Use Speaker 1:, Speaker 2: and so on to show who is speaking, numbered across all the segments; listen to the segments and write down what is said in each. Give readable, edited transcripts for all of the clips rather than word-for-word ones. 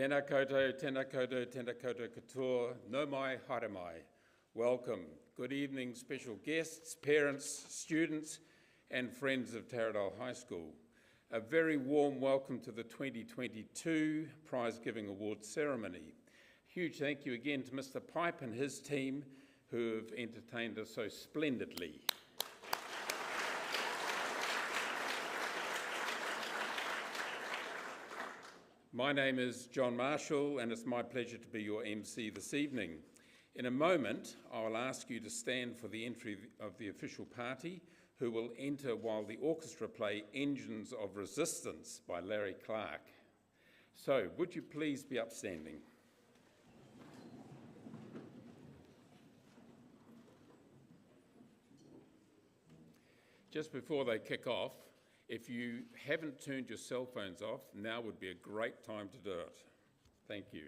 Speaker 1: Tēnā koutou, tēnā koutou, tēnā koutou katoa, no mai, haere mai. Welcome. Good evening, special guests, parents, students, and friends of Taradale High School. A very warm welcome to the 2022 Prize Giving Awards ceremony. Huge thank you again to Mr Pipe and his team who have entertained us so splendidly. My name is John Marshall and it's my pleasure to be your MC this evening. In a moment, I'll ask you to stand for the entry of the official party who will enter while the orchestra play Engines of Resistance by Larry Clark. So, would you please be upstanding? Just before they kick off, if you haven't turned your cell phones off, now would be a great time to do it. Thank you.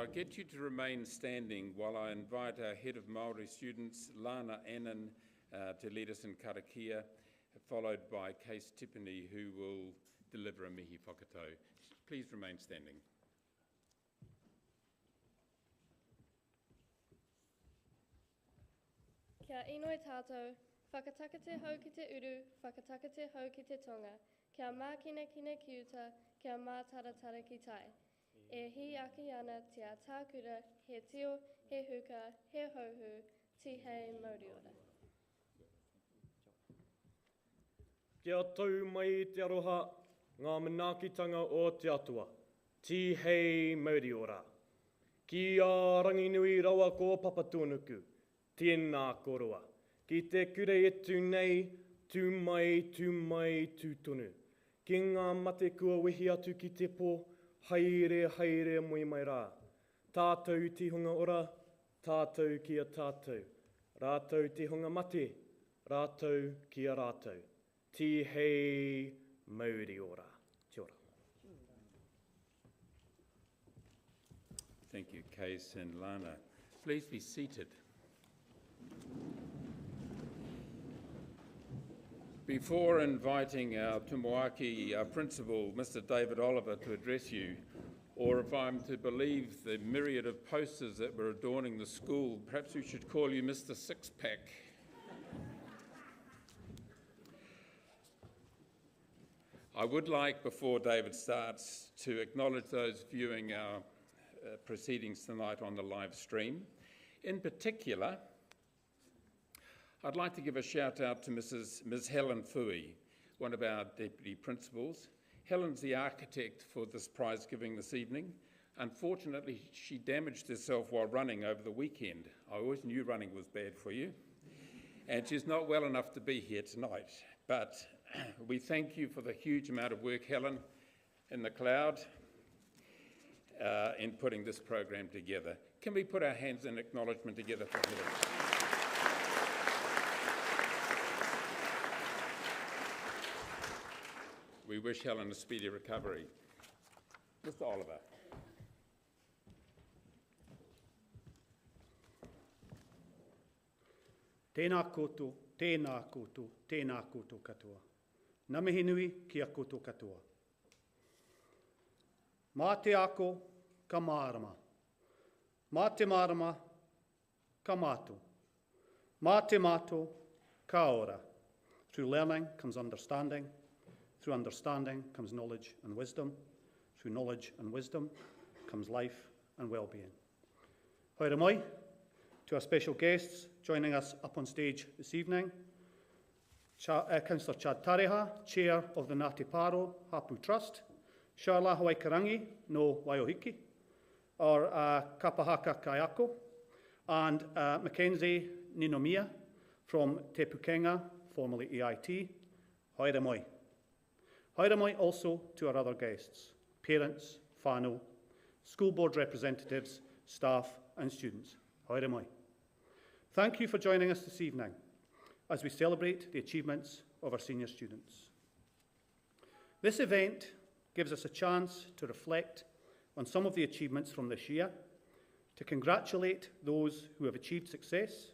Speaker 1: I'll get you to remain standing while I invite our head of Māori students, Lana Annan, to lead us in Karakia, followed by Case Tipene, who will deliver a mihi whakatau. Please remain standing.
Speaker 2: Kia inoi tātou, whakatakate hau ki te uru, whakatakate hau ki te tonga, kia mākina kina kiuta, kia mātaratara ki tai. E hi aki ana tia tākura, he tio, he huka, he hauhu, ti hei mauriora.
Speaker 3: Kia tau mai te aroha, ngā manaakitanga o te atua, ti hei mauriora. Ki a ranginui rawa ko papatūnuku, tēnā koroa. Ki te kure etu nei, tū mai, tū tonu. Ki ngā mate kua wehi atu ki te pō, haere, haere moi mai rā. Tātou te hunga ora, tātou ki a tātou. Rātou te hunga mate, rātou ki a rātou. Ti hei mauri ora. Kia ora.
Speaker 1: Thank you, Case and Lana. Please be seated. Before inviting our Tumuaki principal, Mr David Oliver, to address you, or if I'm to believe the myriad of posters that were adorning the school, perhaps we should call you Mr Six-Pack. I would like, before David starts, to acknowledge those viewing our proceedings tonight on the live stream. In particular, I'd like to give a shout out to Ms Helen Fui, one of our deputy principals. Helen's the architect for this prize giving this evening. Unfortunately, she damaged herself while running over the weekend. I always knew running was bad for you. And she's not well enough to be here tonight. But we thank you for the huge amount of work, Helen, in the cloud, in putting this program together. Can we put our hands in acknowledgement together for Helen? We wish Helen a speedy recovery. Mr Oliver.
Speaker 4: Tēnā koutou, tēnā koutou, tēnā koutou katoa. Nā mihi nui ki a koutou katoa. Mā te ako ka mārama. Mā te mārama ka mātou. Mā te mātou ka ora. Through learning comes understanding. Through understanding comes knowledge and wisdom. Through knowledge and wisdom comes life and well-being. Haere mai, to our special guests joining us up on stage this evening. Councillor Chad Tareha, Chair of the Ngāti Paro Hapu Trust. Sharla Hawaikarangi no Waiohiki, or Kapahaka Kaiako. And Mackenzie Ninomiya from Te Pukenga, formerly EIT. Haere mai. Haere mai also to our other guests, parents, whānau, school board representatives, staff and students. Haere mai. Thank you for joining us this evening as we celebrate the achievements of our senior students. This event gives us a chance to reflect on some of the achievements from this year, to congratulate those who have achieved success,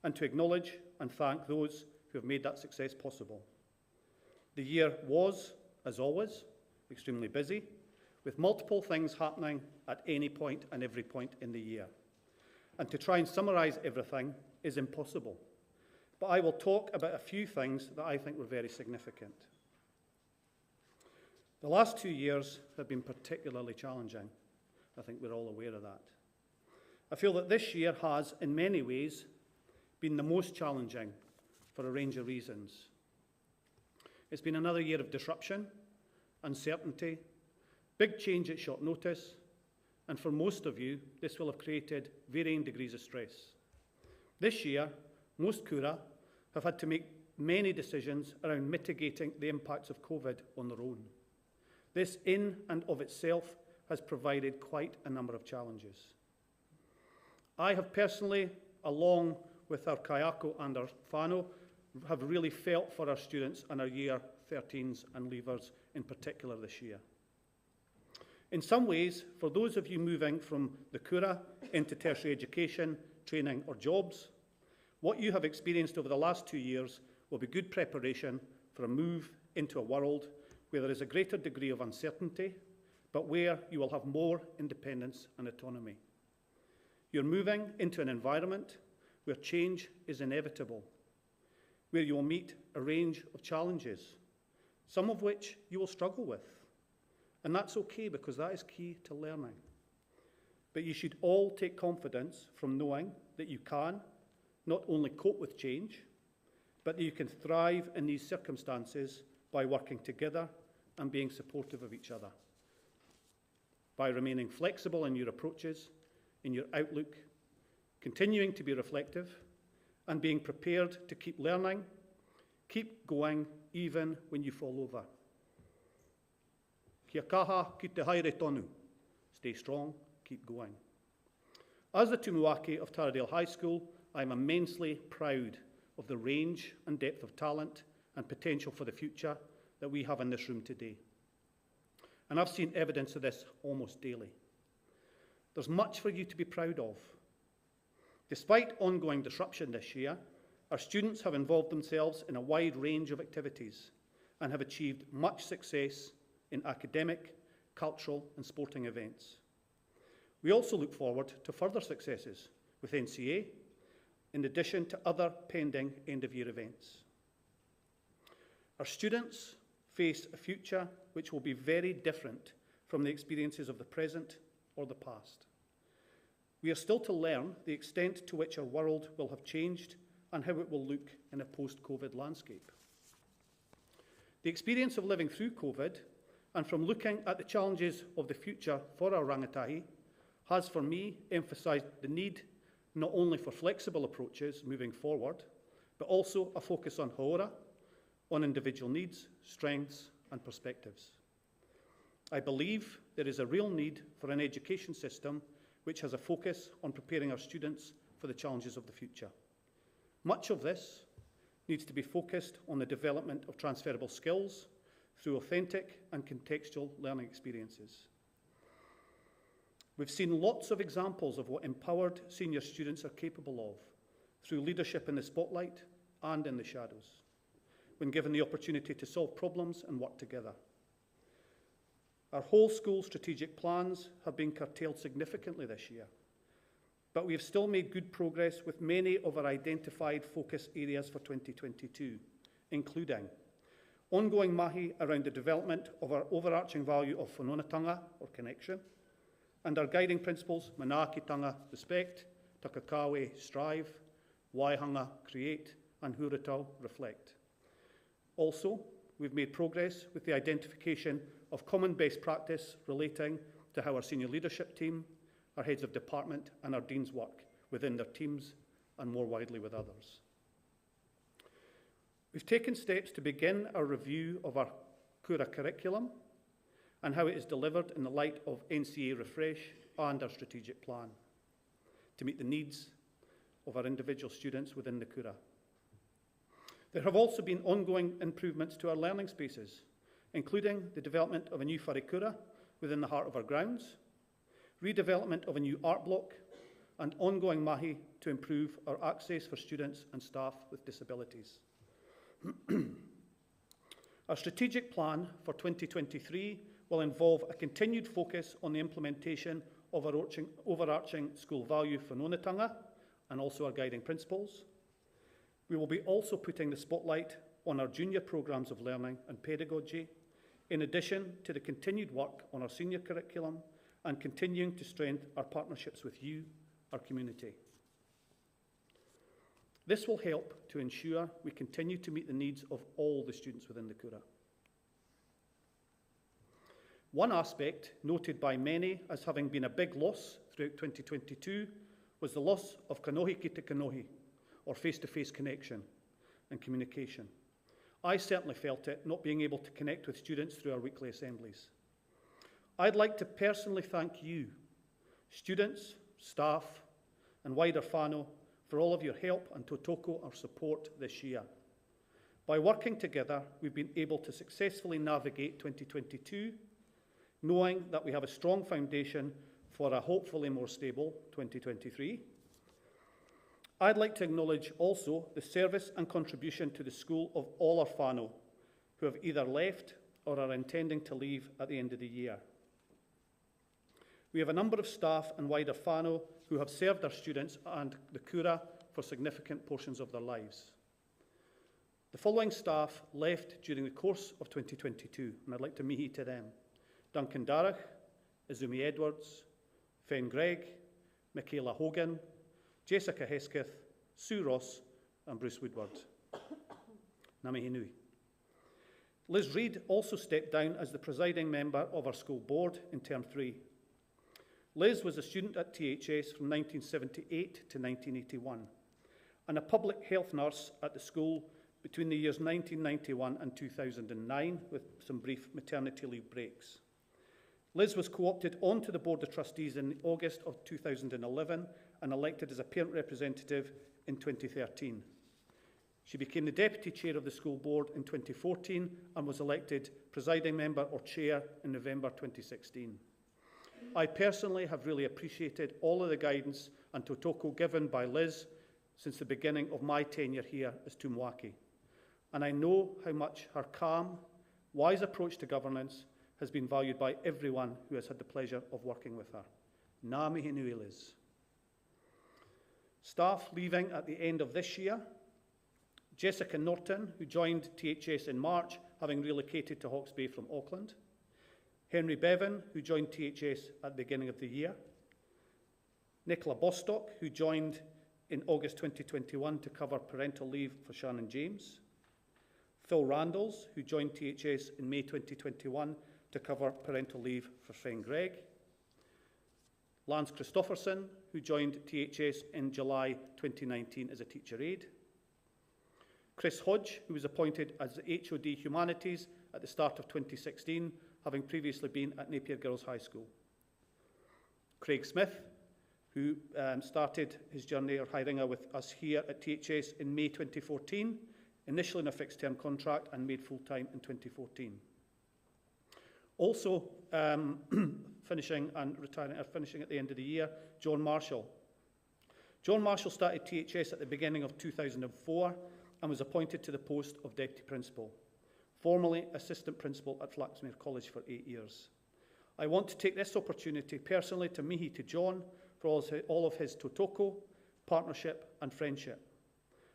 Speaker 4: and to acknowledge and thank those who have made that success possible. The year was, as always, extremely busy, with multiple things happening at any point and every point in the year. And to try and summarise everything is impossible. But I will talk about a few things that I think were very significant. The last 2 years have been particularly challenging. I think we're all aware of that. I feel that this year has, in many ways, been the most challenging for a range of reasons. It's been another year of disruption, uncertainty, big change at short notice, and for most of you, this will have created varying degrees of stress. This year, most kura have had to make many decisions around mitigating the impacts of COVID on their own. This in and of itself has provided quite a number of challenges. I have personally, along with our kaiako and our whānau, have really felt for our students and our year 13s and leavers in particular this year. In some ways, for those of you moving from the kura into tertiary education, training or jobs, what you have experienced over the last 2 years will be good preparation for a move into a world where there is a greater degree of uncertainty, but where you will have more independence and autonomy. You're moving into an environment where change is inevitable, where you will meet a range of challenges, some of which you will struggle with. And that's okay, because that is key to learning. But you should all take confidence from knowing that you can not only cope with change, but that you can thrive in these circumstances by working together and being supportive of each other, by remaining flexible in your approaches, in your outlook, continuing to be reflective, and being prepared to keep learning, keep going even when you fall over. Kia kaha ki te haere tonu. Stay strong, keep going. As the Tumuaki of Taradale High School, I am immensely proud of the range and depth of talent and potential for the future that we have in this room today. And I've seen evidence of this almost daily. There's much for you to be proud of. Despite ongoing disruption this year, our students have involved themselves in a wide range of activities and have achieved much success in academic, cultural and sporting events. We also look forward to further successes with NCA, in addition to other pending end-of-year events. Our students face a future which will be very different from the experiences of the present or the past. We are still to learn the extent to which our world will have changed and how it will look in a post-COVID landscape. The experience of living through COVID and from looking at the challenges of the future for our rangatahi has, for me, emphasised the need not only for flexible approaches moving forward, but also a focus on haora, on individual needs, strengths and perspectives. I believe there is a real need for an education system which has a focus on preparing our students for the challenges of the future. Much of this needs to be focused on the development of transferable skills through authentic and contextual learning experiences. We've seen lots of examples of what empowered senior students are capable of through leadership in the spotlight and in the shadows, when given the opportunity to solve problems and work together. Our whole school strategic plans have been curtailed significantly this year, but we have still made good progress with many of our identified focus areas for 2022, including ongoing mahi around the development of our overarching value of whanonatanga, or connection, and our guiding principles, manaakitanga, respect, takakawe, strive, waihanga, create, and huratau, reflect. Also, we've made progress with the identification of common best practice relating to how our senior leadership team, our heads of department and our deans work within their teams and more widely with others. We've taken steps to begin our review of our kura curriculum and how it is delivered in the light of NCA Refresh and our strategic plan to meet the needs of our individual students within the kura. There have also been ongoing improvements to our learning spaces, including the development of a new wharekura within the heart of our grounds, redevelopment of a new art block, and ongoing mahi to improve our access for students and staff with disabilities. Our strategic plan for 2023 will involve a continued focus on the implementation of our overarching school value whanonatanga and also our guiding principles. We will be also putting the spotlight on our junior programmes of learning and pedagogy, in addition to the continued work on our senior curriculum and continuing to strengthen our partnerships with you, our community. This will help to ensure we continue to meet the needs of all the students within the kura. One aspect noted by many as having been a big loss throughout 2022 was the loss of kanohi ki te kanohi, or face-to-face connection and communication. I certainly felt it, not being able to connect with students through our weekly assemblies. I'd like to personally thank you, students, staff, and wider whānau, for all of your help and tautoko our support this year. By working together, we've been able to successfully navigate 2022, knowing that we have a strong foundation for a hopefully more stable 2023. I'd like to acknowledge also the service and contribution to the school of all our whānau who have either left or are intending to leave at the end of the year. We have a number of staff and wider whānau who have served our students and the kura for significant portions of their lives. The following staff left during the course of 2022, and I'd like to mihi to them: Duncan Darragh, Izumi Edwards, Fen Gregg, Michaela Hogan, Jessica Hesketh, Sue Ross, and Bruce Woodward. Ngā mihi nui. Liz Reid also stepped down as the presiding member of our school board in Term 3. Liz was a student at THS from 1978 to 1981 and a public health nurse at the school between the years 1991 and 2009 with some brief maternity leave breaks. Liz was co-opted onto the Board of Trustees in August of 2011 and elected as a parent representative in 2013. She became the Deputy Chair of the School Board in 2014 and was elected Presiding Member or Chair in November 2016. I personally have really appreciated all of the guidance and tautoko given by Liz since the beginning of my tenure here as Tumwaki. And I know how much her calm, wise approach to governance has been valued by everyone who has had the pleasure of working with her. Ngā mihi nui, Liz. Staff leaving at the end of this year: Jessica Norton, who joined THS in March, having relocated to Hawke's Bay from Auckland. Henry Bevan, who joined THS at the beginning of the year. Nicola Bostock, who joined in August 2021 to cover parental leave for Shannon James. Phil Randalls, who joined THS in May 2021 to cover parental leave for friend Greg. Lance Christopherson, who joined THS in July 2019 as a teacher aide. Chris Hodge, who was appointed as the HOD Humanities at the start of 2016, having previously been at Napier Girls High School. Craig Smith, who started his journey or hiringa with us here at THS in May 2014, initially in a fixed-term contract and made full-time in 2014. Also finishing and retiring, finishing at the end of the year, John Marshall. John Marshall started THS at the beginning of 2004 and was appointed to the post of Deputy Principal, formerly Assistant Principal at Flaxmere College for 8 years. I want to take this opportunity personally to mihi to John for all of his tautoko, partnership and friendship.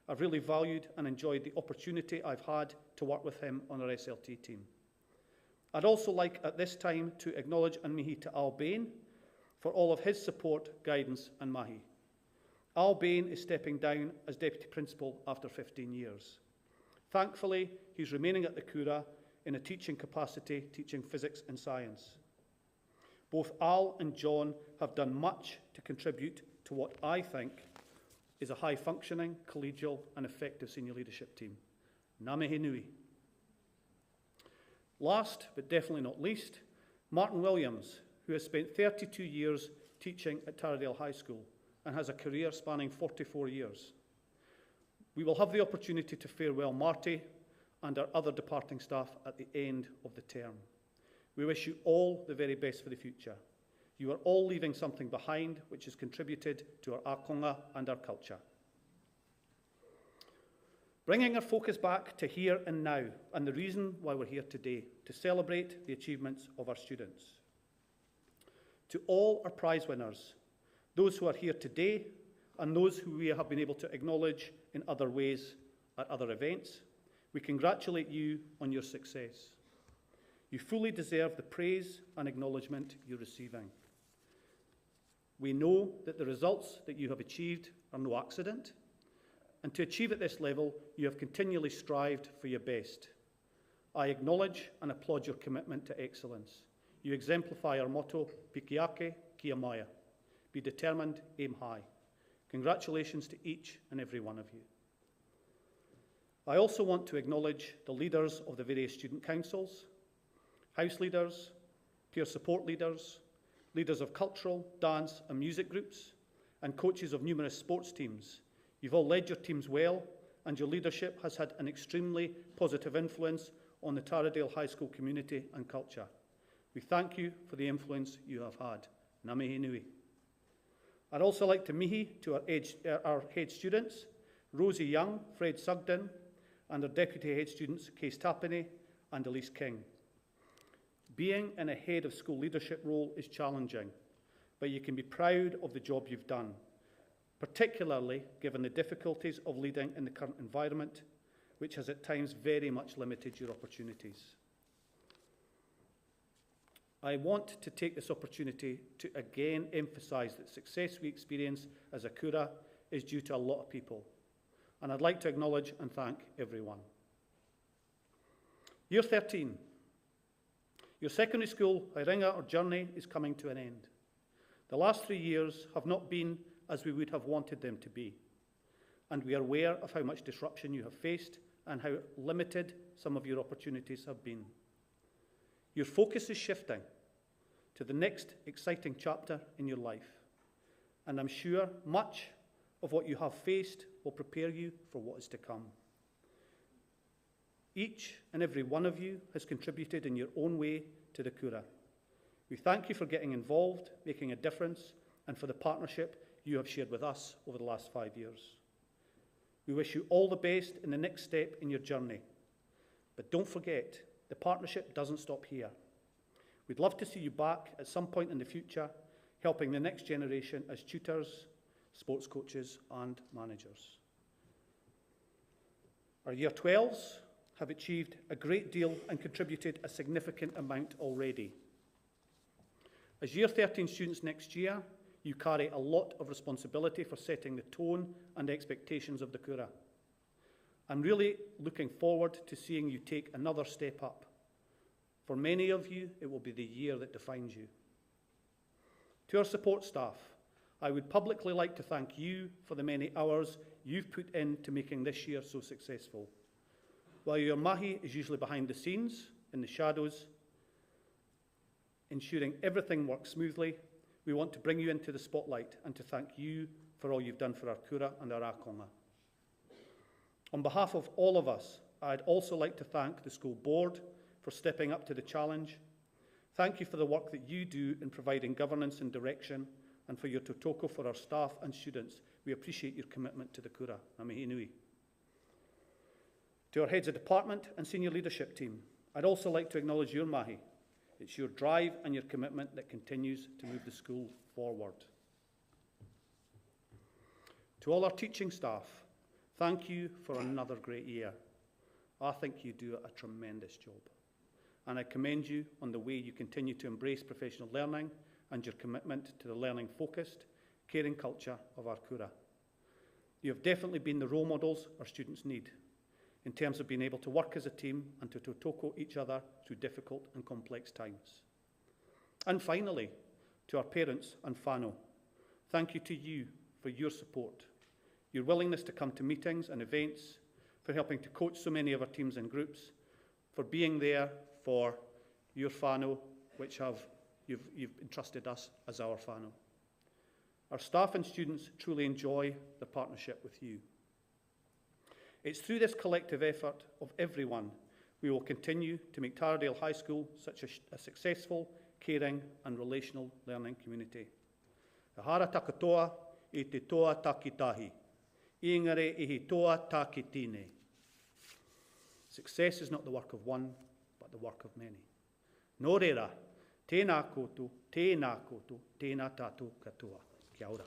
Speaker 4: I've really valued and enjoyed the opportunity I've had to work with him on our SLT team. I'd also like at this time to acknowledge and mihi to Al Bain for all of his support, guidance and mahi. Al Bain is stepping down as Deputy Principal after 15 years. Thankfully, he's remaining at the Kura in a teaching capacity, teaching physics and science. Both Al and John have done much to contribute to what I think is a high-functioning, collegial and effective senior leadership team. Ngā mihi nui. Last, but definitely not least, Martin Williams, who has spent 32 years teaching at Taradale High School and has a career spanning 44 years. We will have the opportunity to farewell Marty and our other departing staff at the end of the term. We wish you all the very best for the future. You are all leaving something behind which has contributed to our akonga and our culture. Bringing our focus back to here and now, and the reason why we're here today, to celebrate the achievements of our students. To all our prize winners, those who are here today and those who we have been able to acknowledge in other ways at other events, we congratulate you on your success. You fully deserve the praise and acknowledgement you're receiving. We know that the results that you have achieved are no accident, and to achieve at this level, you have continually strived for your best. I acknowledge and applaud your commitment to excellence. You exemplify our motto, Pikiake, Kia Maya. Be determined, aim high. Congratulations to each and every one of you. I also want to acknowledge the leaders of the various student councils, house leaders, peer support leaders, leaders of cultural, dance and music groups, and coaches of numerous sports teams. You've all led your teams well, and your leadership has had an extremely positive influence on the Taradale High School community and culture. We thank you for the influence you have had. Ngā mihi nui. I'd also like to mihi to our head students, Rosie Young, Fred Sugden, and our deputy head students, Case Tapine and Elise King. Being in a head of school leadership role is challenging, but you can be proud of the job you've done, particularly given the difficulties of leading in the current environment, which has at times very much limited your opportunities. I want to take this opportunity to again emphasise that success we experience as a Kura is due to a lot of people, and I'd like to acknowledge and thank everyone. Year 13. Your secondary school haringa or journey is coming to an end. The last 3 years have not been as we would have wanted them to be, and we are aware of how much disruption you have faced and how limited some of your opportunities have been. Your focus is shifting to the next exciting chapter in your life, and I'm sure much of what you have faced will prepare you for what is to come. Each and every one of you has contributed in your own way to the Kura. We thank you for getting involved, making a difference, and for the partnership you have shared with us over the last 5 years. We wish you all the best in the next step in your journey. But don't forget, the partnership doesn't stop here. We'd love to see you back at some point in the future, helping the next generation as tutors, sports coaches and managers. Our Year 12s have achieved a great deal and contributed a significant amount already. As Year 13 students next year, you carry a lot of responsibility for setting the tone and expectations of the Kura. I'm really looking forward to seeing you take another step up. For many of you, it will be the year that defines you. To our support staff, I would publicly like to thank you for the many hours you've put into making this year so successful. While your mahi is usually behind the scenes, in the shadows, ensuring everything works smoothly, we want to bring you into the spotlight and to thank you for all you've done for our Kura and our akonga. On behalf of all of us, I'd also like to thank the school board for stepping up to the challenge. Thank you for the work that you do in providing governance and direction, and for your tautoko for our staff and students. We appreciate your commitment to the Kura. Ngā mihi nui. To our heads of department and senior leadership team, I'd also like to acknowledge your mahi. It's your drive and your commitment that continues to move the school forward. To all our teaching staff, thank you for another great year. I think you do a tremendous job. And I commend you on the way you continue to embrace professional learning and your commitment to the learning-focused, caring culture of our Kura. You have definitely been the role models our students need in terms of being able to work as a team and to tautoko each other through difficult and complex times. And finally, to our parents and whānau, thank you to you for your support, your willingness to come to meetings and events, for helping to coach so many of our teams and groups, for being there for your whānau, which you've entrusted us as our whānau. Our staff and students truly enjoy the partnership with you. It's through this collective effort of everyone we will continue to make Taradale High School such a successful, caring and relational learning community. E hara takatoa I te toa takitahi. Ingare I he toa takitine. Success is not the work of one, but the work of many. Nō reira, tēnā koutou, tēnā tātou katoa. Kia ora.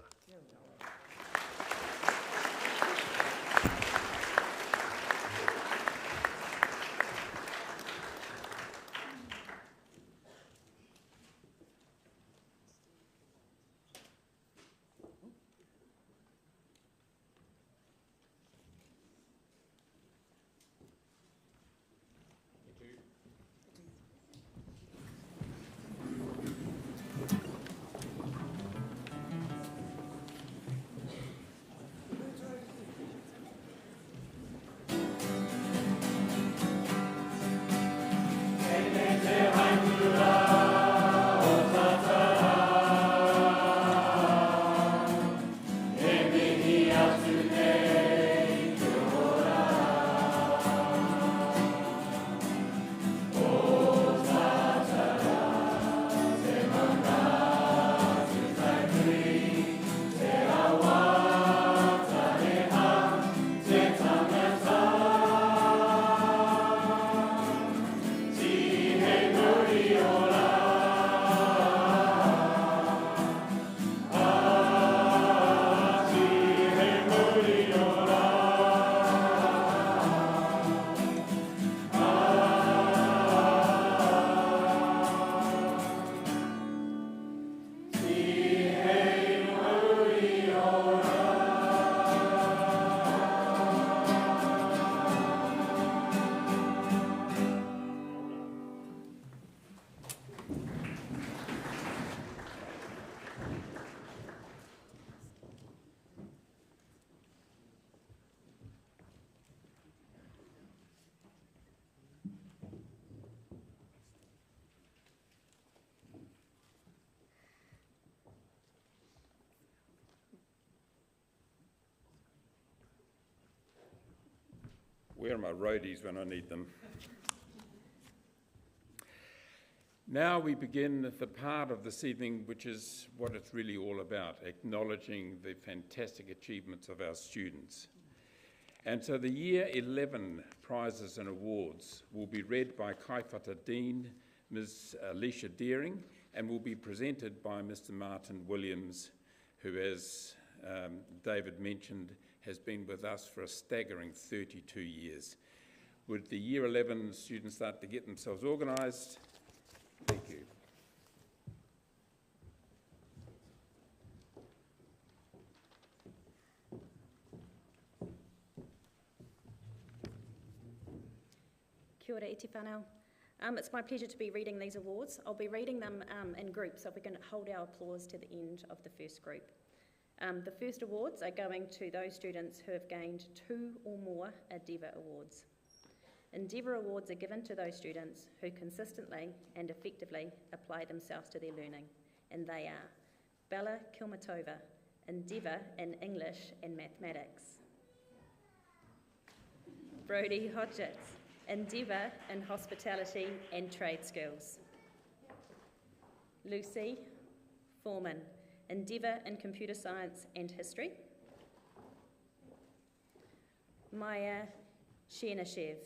Speaker 1: Where are my roadies when I need them? Now we begin the part of this evening which is what it's really all about, acknowledging the fantastic achievements of our students. And so the Year 11 prizes and awards will be read by Kaiwhata Dean, Ms. Alicia Deering, and will be presented by Mr. Martin Williams, who, as David mentioned, has been with us for a staggering 32 years. Would the Year 11 students start to get themselves organised? Thank you.
Speaker 5: Kia ora iti whanau. It's my pleasure to be reading these awards. I'll be reading them in groups, so we can hold our applause to the end of the first group. The first awards are going to those students who have gained 2 or more Endeavour Awards. Endeavour Awards are given to those students who consistently and effectively apply themselves to their learning, and they are Bella Kilmatova, Endeavour in English and Mathematics; Brodie Hodgetts, Endeavour in Hospitality and Trade Skills; Lucy Foreman, Endeavour in Computer Science and History; Maya Chernishev,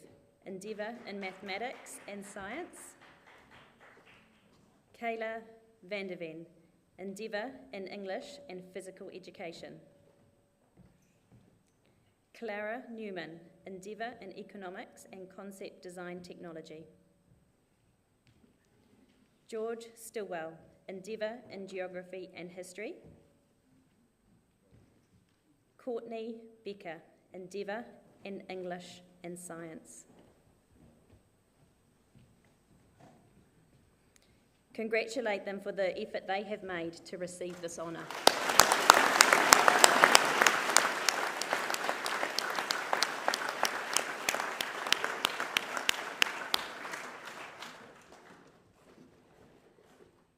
Speaker 5: Endeavour in Mathematics and Science; Kayla Vanderven, Endeavour in English and Physical Education; Clara Newman, Endeavour in Economics and Concept Design Technology; George Stillwell, Endeavour in Geography and History; Courtney Baker, Endeavour in English and Science. Congratulate them for the effort they have made to receive this honour.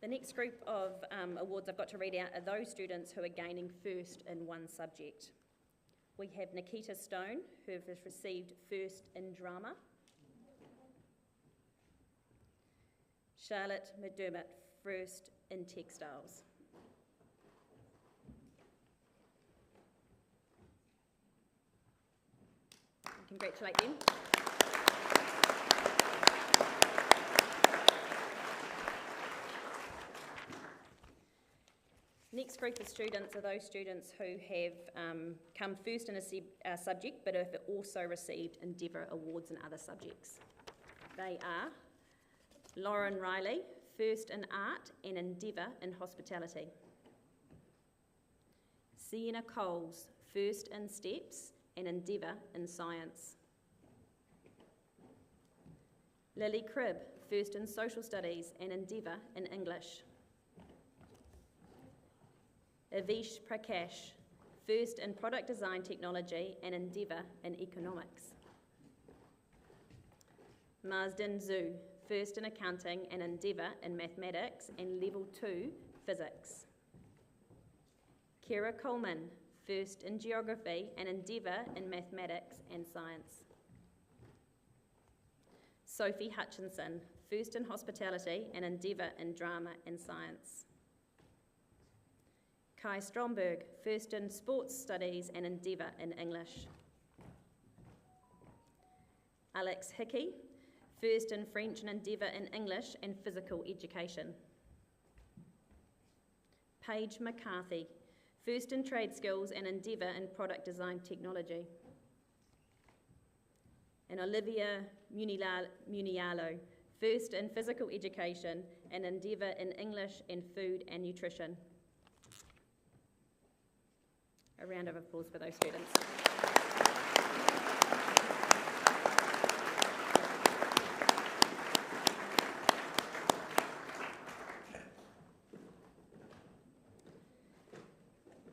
Speaker 5: The next group of awards I've got to read out are those students who are gaining first in one subject. We have Nikita Stone, who has received first in drama; Charlotte McDermott, first in textiles; congratulate them. Next group of students are those students who have come first in a subject but have also received Endeavour Awards in other subjects. They are Lauren Riley, first in art and Endeavour in hospitality; Sienna Coles, first in steps and Endeavour in science; Lily Cribb, first in social studies and Endeavour in English; Avish Prakash, first in product design technology and Endeavour in economics; Marsden Zhu, first in accounting and Endeavour in mathematics and level 2 physics; Kira Coleman, first in geography and Endeavour in mathematics and science; Sophie Hutchinson, first in hospitality and Endeavour in drama and science; Kai Stromberg, first in sports studies and Endeavour in English; Alex Hickey, first in French and Endeavour in English and physical education; Paige McCarthy, first in trade skills and Endeavour in product design technology; and Olivia Munialo, first in physical education and Endeavour in English and food and nutrition. A round of applause for those students.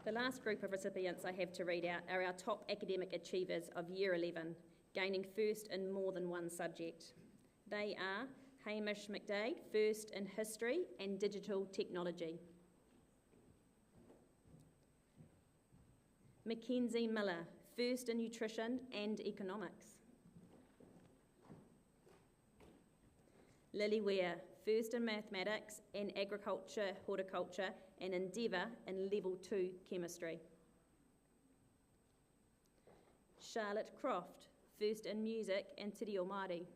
Speaker 5: The last group of recipients I have to read out are our top academic achievers of Year 11, gaining first in more than one subject. They are Hamish McDade, first in history and digital technology; Mackenzie Miller, first in nutrition and economics; Lily Ware, first in mathematics and agriculture, horticulture, and endeavour in level 2 chemistry. Charlotte Croft, first in music and Te Reo Māori.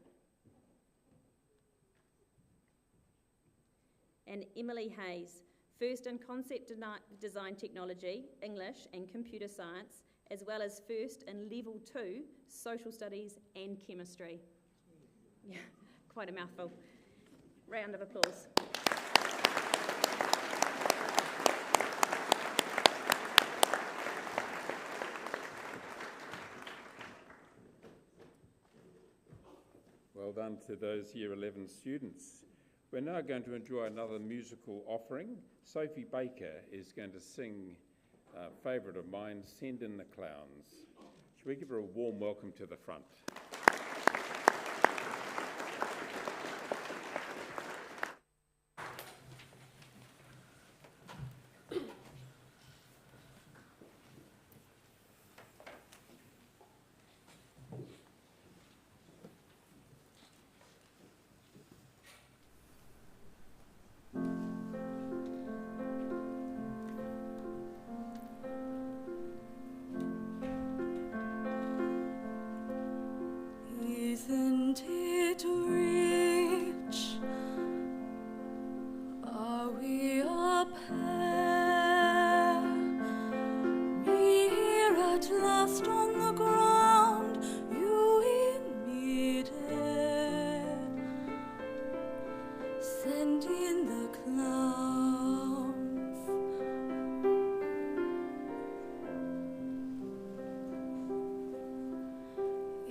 Speaker 5: And Emily Hayes, first in concept design technology, English and computer science, as well as first in level 2, social studies and chemistry. Yeah, quite a mouthful. Round of applause.
Speaker 1: Well done to those Year 11 students. We're now going to enjoy another musical offering. Sophie Baker is going to sing a favourite of mine, Send in the Clowns. Shall we give her a warm welcome to the front?
Speaker 6: Isn't it rich? Are we a pair? Me here at last on the ground, you in mid-air. Send in the clowns.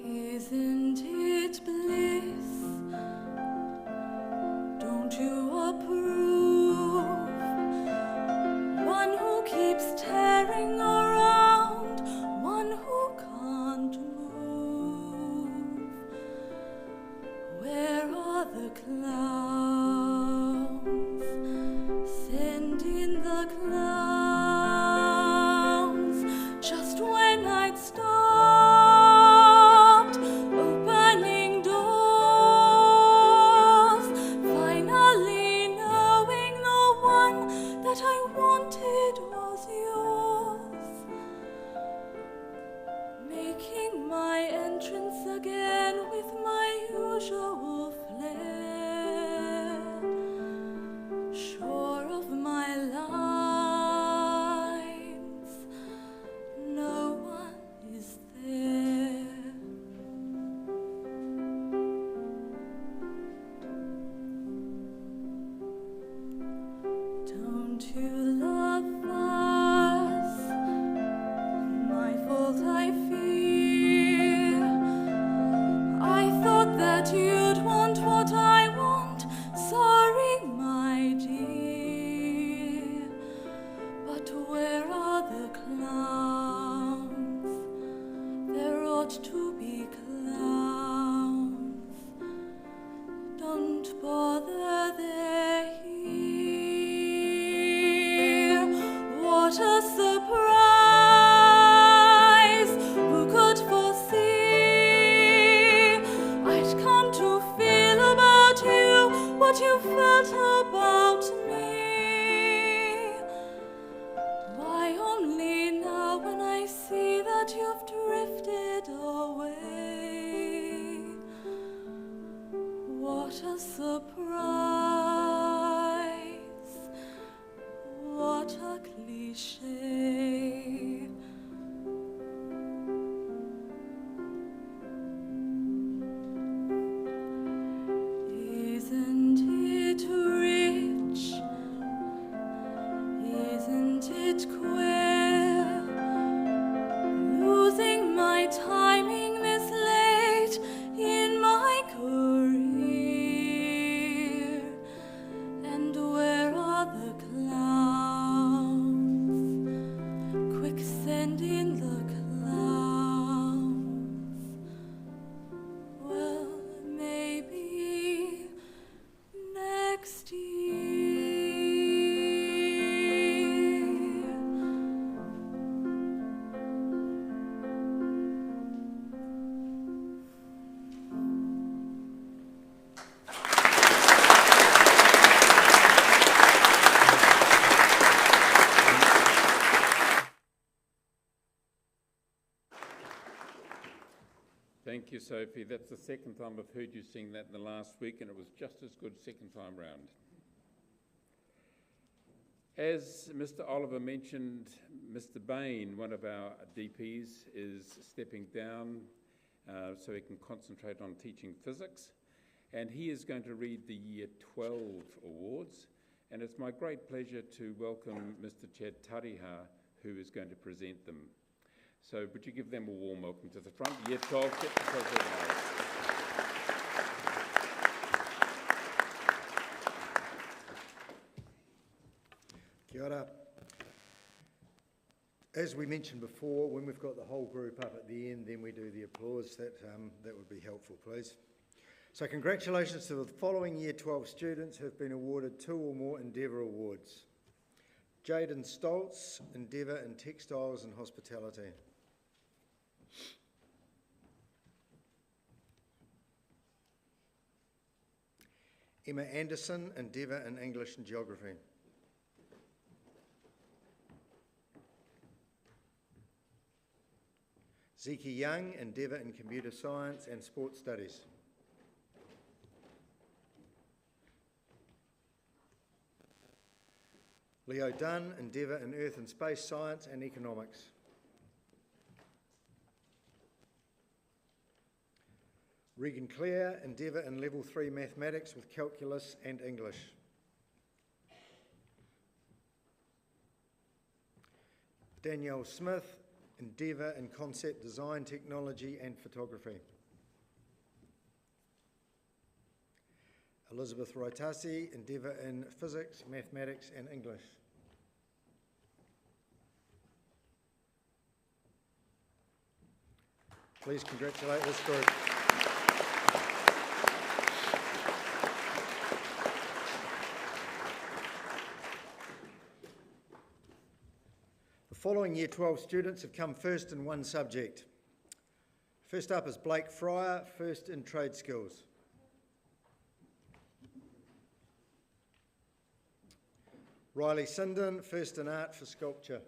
Speaker 6: Isn't it bliss? Don't you approve? One who keeps tearing around, one who can't move. Where are the clowns? Send in the clowns. Just when I'd stopped opening doors, finally knowing the one that I wanted was yours, making my entrance again with my usual flair, sure of my lines, no one is there. Don't you love us? My fault, I fear. I thought that you'd want what I want. Sorry, my dear. But where are the clowns? There ought to be clowns. Don't bother, they're here. What a surprise! Who could foresee I'd come to feel about you what you felt about me? Why only now when I see that you've drifted away? What a surprise! What a cliché!
Speaker 1: Sophie. That's the second time I've heard you sing that in the last week, and it was just as good second time round. As Mr Oliver mentioned, Mr Bain, one of our DPs, is stepping down so he can concentrate on teaching physics, and he is going to read the Year 12 awards, and it's my great pleasure to welcome Mr Chad Tariha, who is going to present them. So would you give them a warm welcome to the front? Year 12, get yourselves organised.
Speaker 7: Kia ora. As we mentioned before, when we've got the whole group up at the end, then we do the applause. That would be helpful, please. So congratulations to the following Year 12 students who have been awarded 2 or more Endeavour Awards. Jaden Stoltz, Endeavour in Textiles and Hospitality. Emma Anderson, Endeavour in English and Geography. Zeki Young, Endeavour in Computer Science and Sports Studies. Leo Dunn, Endeavour in Earth and Space Science and Economics. Regan Clare, Endeavour in Level 3 Mathematics with Calculus and English. Danielle Smith, Endeavour in Concept Design, Technology and Photography. Elizabeth Roitasi, Endeavour in Physics, Mathematics and English. Please congratulate this group. The following Year 12 students have come first in one subject. First up is Blake Fryer, first in Trade Skills. Riley Sinden, first in Art for Sculpture.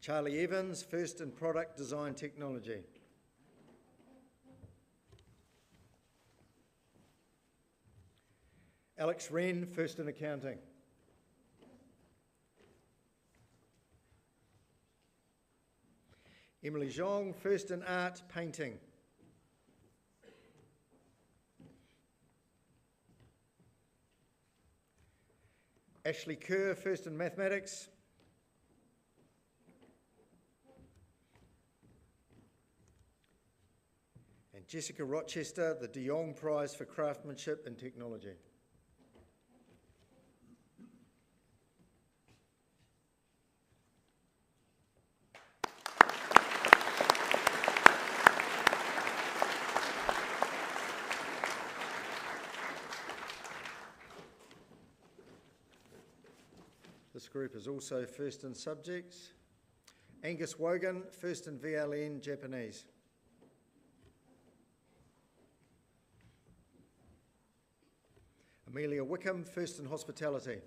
Speaker 7: Charlie Evans, first in Product Design Technology. Alex Wren, first in Accounting. Emily Zhong, first in Art, Painting. Ashley Kerr, first in Mathematics. And Jessica Rochester, the De Jong Prize for Craftsmanship and Technology. This group is also first in subjects. Angus Wogan, first in VLN Japanese. Amelia Wickham, first in Hospitality.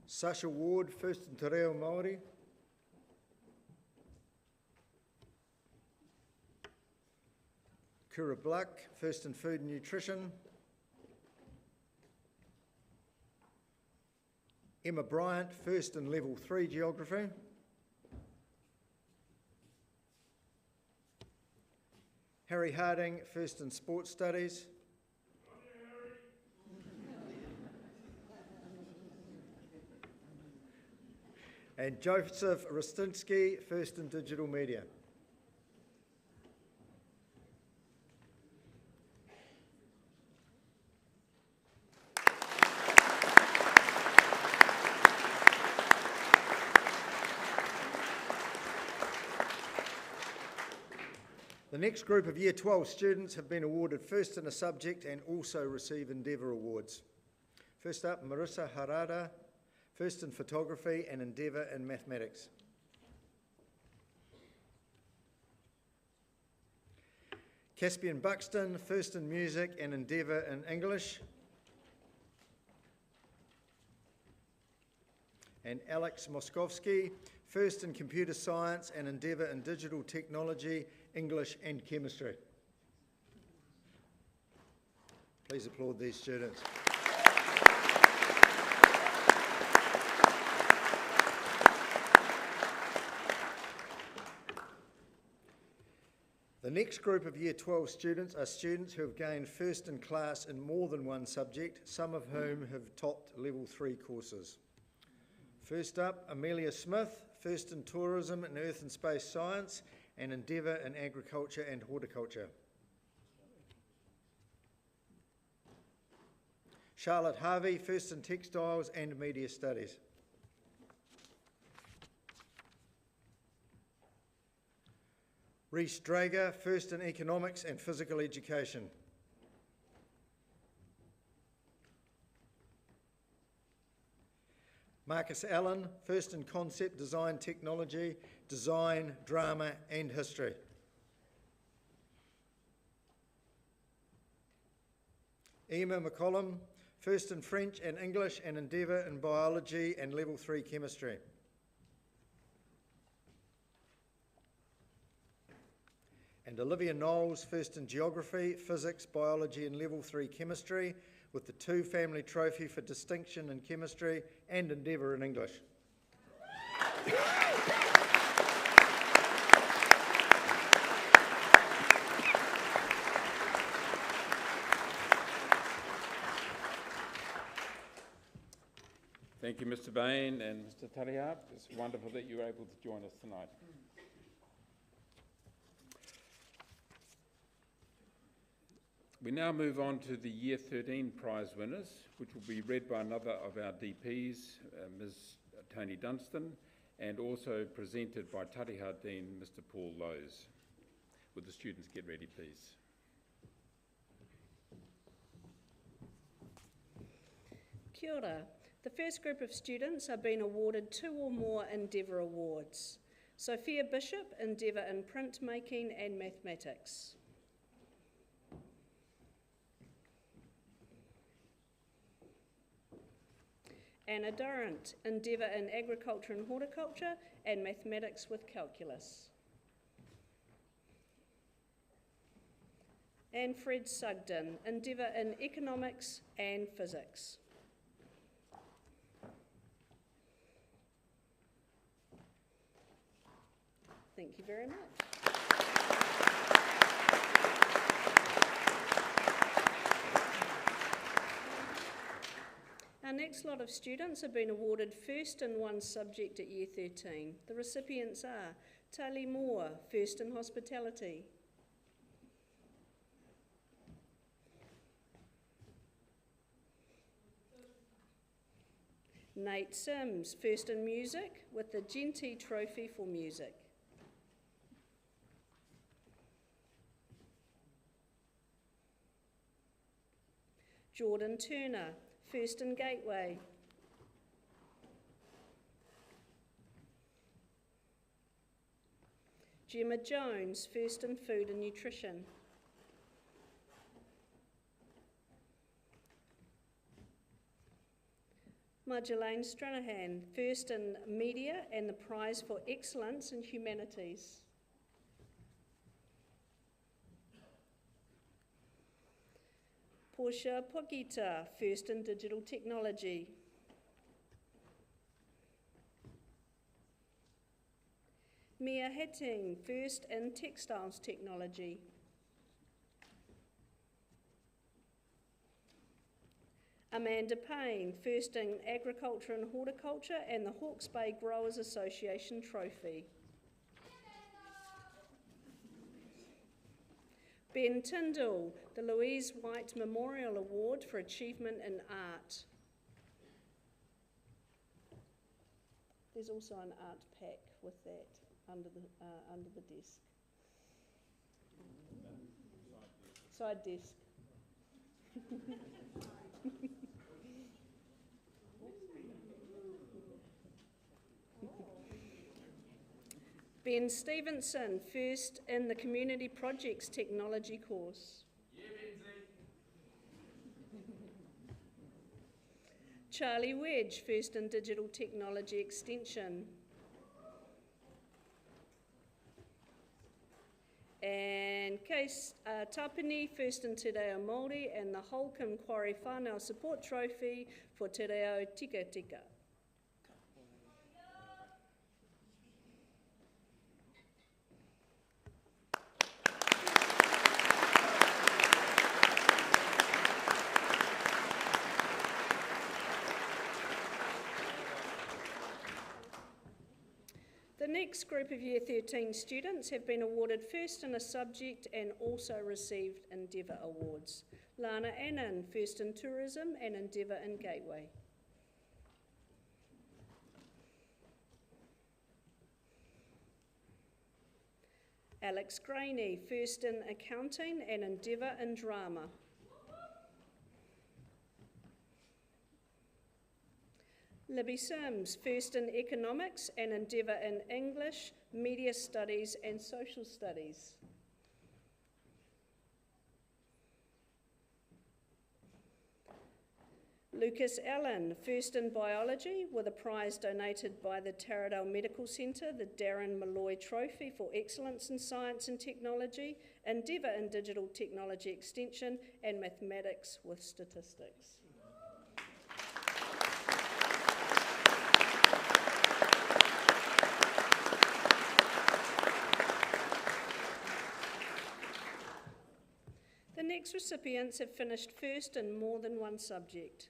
Speaker 7: Sasha Ward, first in Te Reo Māori. Kura Bluck, first in Food and Nutrition. Emma Bryant, first in Level 3 Geography. Harry Harding, first in Sports Studies. And Joseph Rostinsky, first in Digital Media. The next group of Year 12 students have been awarded first in a subject and also receive Endeavour Awards. First up, Marissa Harada, first in Photography and Endeavour in Mathematics. Caspian Buxton, first in Music and Endeavour in English. and Alex Moskovsky, first in computer science and Endeavour in digital technology, English and chemistry. Please applaud these students. The next group of Year 12 students are students who have gained first in class in more than one subject, some of whom have topped Level 3 courses. First up, Amelia Smith, first in tourism and earth and space science and Endeavour in agriculture and horticulture. Charlotte Harvey, first in textiles and media studies. Rhys Drager, first in economics and physical education. Marcus Allen, first in concept design technology, design, drama and history. Emma McCollum, first in French and English and Endeavour in biology and Level 3 chemistry. And Olivia Knowles, first in geography, physics, biology and Level 3 chemistry, with the 2 family trophy for distinction in chemistry and Endeavour in English.
Speaker 1: Thank you, Mr. Bain and Mr. Taradale. It's wonderful that you were able to join us tonight. We now move on to the Year 13 prize winners, which will be read by another of our DPs, Ms. Tony Dunstan, and also presented by Taradale Dean, Mr. Paul Lowes. Would the students get ready, please?
Speaker 8: Kia ora. The first group of students are being awarded 2 or more Endeavour Awards. Sophia Bishop, Endeavour in printmaking and mathematics. Anna Durrant, Endeavour in agriculture and horticulture and mathematics with calculus. And Fred Sugden, Endeavour in economics and physics. Thank you very much. Our next lot of students have been awarded first in one subject at Year 13. The recipients are Tali Moore, first in hospitality. Nate Sims, first in music, with the Genty Trophy for music. Jordan Turner, first in Gateway. Gemma Jones, first in Food and Nutrition. Marjolaine Stranahan, first in Media and the Prize for Excellence in Humanities. Portia Pogita, first in Digital Technology. Mia Hetting, first in Textiles Technology. Amanda Payne, first in Agriculture and Horticulture and the Hawke's Bay Growers Association Trophy. Ben Tyndall, the Louise White Memorial Award for Achievement in Art. There's also an art pack with that under the desk. Side desk. Ben Stevenson, first in the Community Projects Technology course. Yeah, Charlie Wedge, First in Digital Technology Extension. And Case Tapini, First in Te Reo Māori, and the Holcomb Quarry Whānau Support Trophy for Te Reo Tika Tika. The next group of Year 13 students have been awarded First in a Subject and also received Endeavour Awards. Lana Annan, First in Tourism and Endeavour in Gateway. Alex Graney, First in Accounting and Endeavour in Drama. Libby Sims, First in Economics and Endeavour in English, Media Studies and Social Studies. Lucas Allen, First in Biology with a prize donated by the Taradale Medical Centre, the Darren Malloy Trophy for Excellence in Science and Technology, Endeavour in Digital Technology Extension and Mathematics with Statistics. The next recipients have finished first in more than one subject.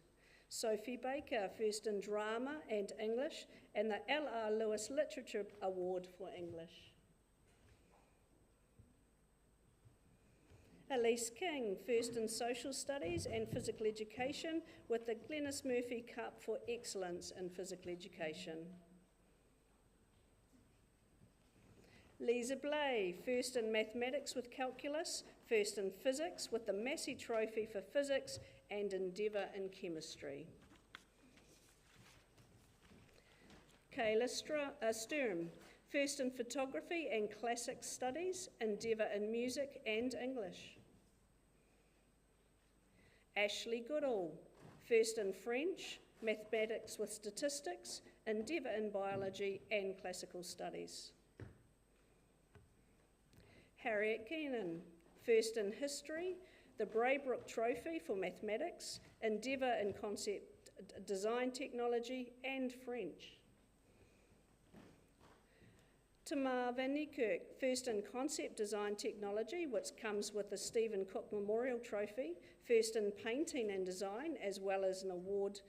Speaker 8: Sophie Baker, First in Drama and English, and the L.R. Lewis Literature Award for English. Elise King, First in Social Studies and Physical Education, with the Glenys Murphy Cup for Excellence in Physical Education. Lisa Blay, First in Mathematics with Calculus, First in Physics with the Massey Trophy for Physics and Endeavour in Chemistry. Kayla Sturm, First in Photography and Classic Studies, Endeavour in Music and English. Ashley Goodall, First in French, Mathematics with Statistics, Endeavour in Biology and Classical Studies. Harriet Keenan, First in History, the Braybrook Trophy for Mathematics, Endeavour in Concept Design Technology and French. Tamar Van Niekerk, First in Concept Design Technology, which comes with the Stephen Cook Memorial Trophy, First in Painting and Design, as well as an award,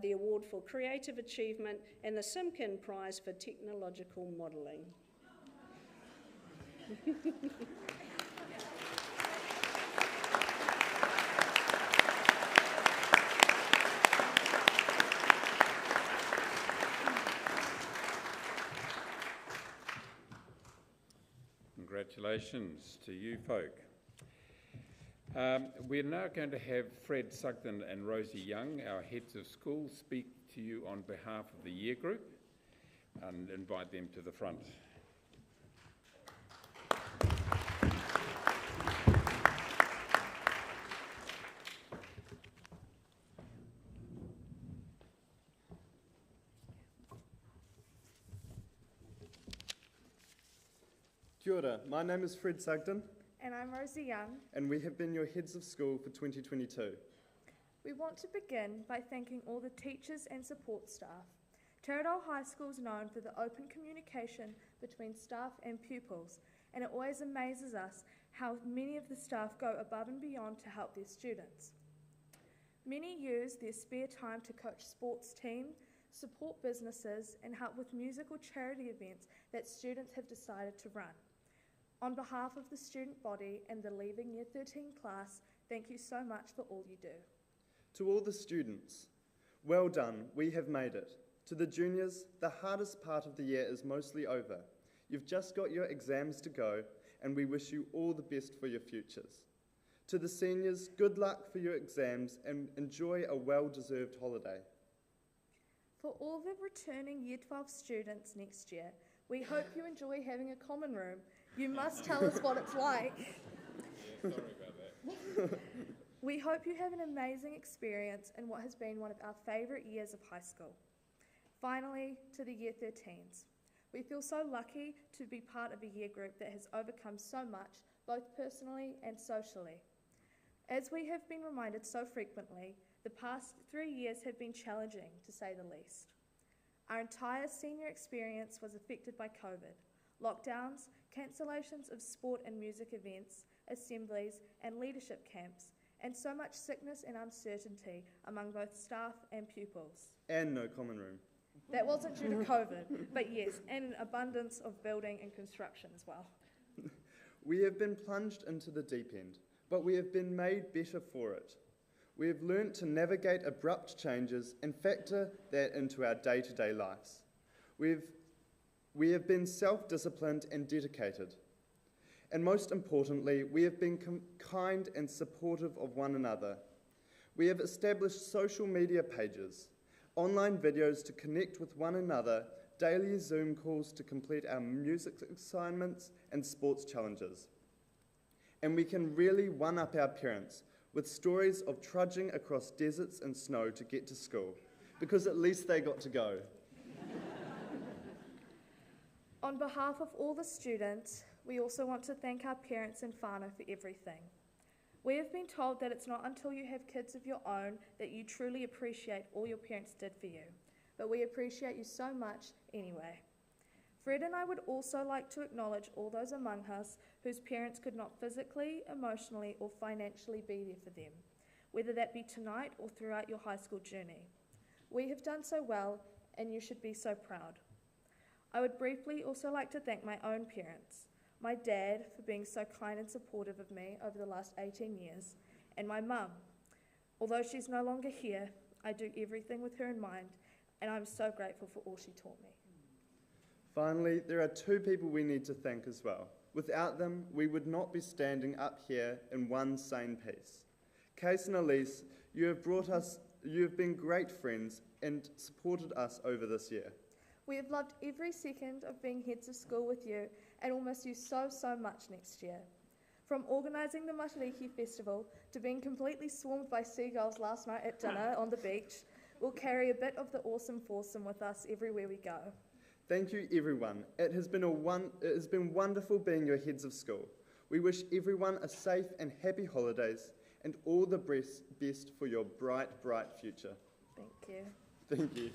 Speaker 8: the Award for Creative Achievement and the Simkin Prize for Technological Modelling.
Speaker 1: Congratulations to you folk. We're now going to have Fred Sugden and Rosie Young, our heads of school, speak to you on behalf of the year group and invite them to the front.
Speaker 9: Kia ora, my name is Fred Sugden.
Speaker 10: And I'm Rosie Young.
Speaker 9: And we have been your heads of school for 2022.
Speaker 10: We want to begin by thanking all the teachers and support staff. Taradale High School is known for the open communication between staff and pupils, and it always amazes us how many of the staff go above and beyond to help their students. Many use their spare time to coach sports teams, support businesses, and help with musical charity events that students have decided to run. On behalf of the student body and the Leaving Year 13 class, thank you so much for all you do.
Speaker 9: To all the students, well done, we have made it. To the juniors, the hardest part of the year is mostly over. You've just got your exams to go, and we wish you all the best for your futures. To the seniors, good luck for your exams and enjoy a well-deserved holiday.
Speaker 10: For all the returning Year 12 students next year, we hope you enjoy having a common room. You must tell us what it's like.
Speaker 1: Yeah, sorry about that.
Speaker 10: We hope you have an amazing experience in what has been one of our favourite years of high school. Finally, to the Year 13s. We feel so lucky to be part of a year group that has overcome so much, both personally and socially. As we have been reminded so frequently, the past 3 years have been challenging, to say the least. Our entire senior experience was affected by COVID, lockdowns, cancellations of sport and music events, assemblies and leadership camps, and so much sickness and uncertainty among both staff and pupils.
Speaker 9: And no common room.
Speaker 10: That wasn't due to COVID, but yes, and an abundance of building and construction as well.
Speaker 9: We have been plunged into the deep end, but we have been made better for it. We have learnt to navigate abrupt changes and factor that into our day-to-day lives. We have been self-disciplined and dedicated. And most importantly, we have been kind and supportive of one another. We have established social media pages, online videos to connect with one another, daily Zoom calls to complete our music assignments and sports challenges. And we can really one-up our parents with stories of trudging across deserts and snow to get to school, because at least they got to go.
Speaker 10: On behalf of all the students, we also want to thank our parents and whānau for everything. We have been told that it's not until you have kids of your own that you truly appreciate all your parents did for you, but we appreciate you so much anyway. Fred and I would also like to acknowledge all those among us whose parents could not physically, emotionally, or financially be there for them, whether that be tonight or throughout your high school journey. We have done so well, and you should be so proud. I would briefly also like to thank my own parents, my dad for being so kind and supportive of me over the last 18 years, and my mum. Although she's no longer here, I do everything with her in mind, and I'm so grateful for all she taught me.
Speaker 9: Finally, there are 2 people we need to thank as well. Without them, we would not be standing up here in one sane piece. Case and Elise, you have been great friends and supported us over this year.
Speaker 10: We have loved every second of being heads of school with you and will miss you so much next year. From organising the Matariki Festival to being completely swarmed by seagulls last night at dinner on the beach, we'll carry a bit of the awesome foursome with us everywhere we go.
Speaker 9: Thank you, everyone. It has been wonderful being your heads of school. We wish everyone a safe and happy holidays and all the best for your bright future.
Speaker 10: Thank you.
Speaker 9: Thank you.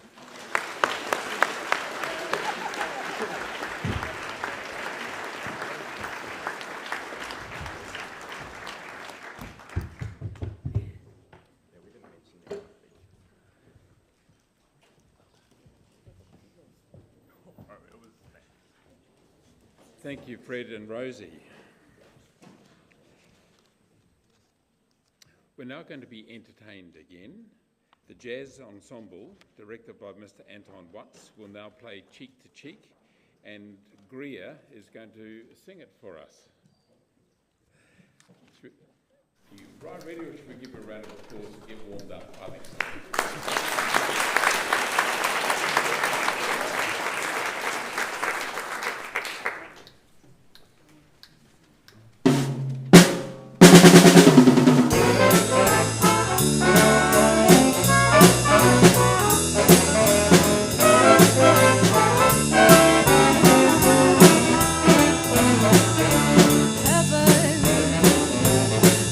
Speaker 1: Thank you, Fred and Rosie. We're now going to be entertained again. The jazz ensemble, directed by Mr Anton Watts, will now play Cheek to Cheek, and Greer is going to sing it for us. Are you right ready, or should we give a round of applause to get warmed up? I think so.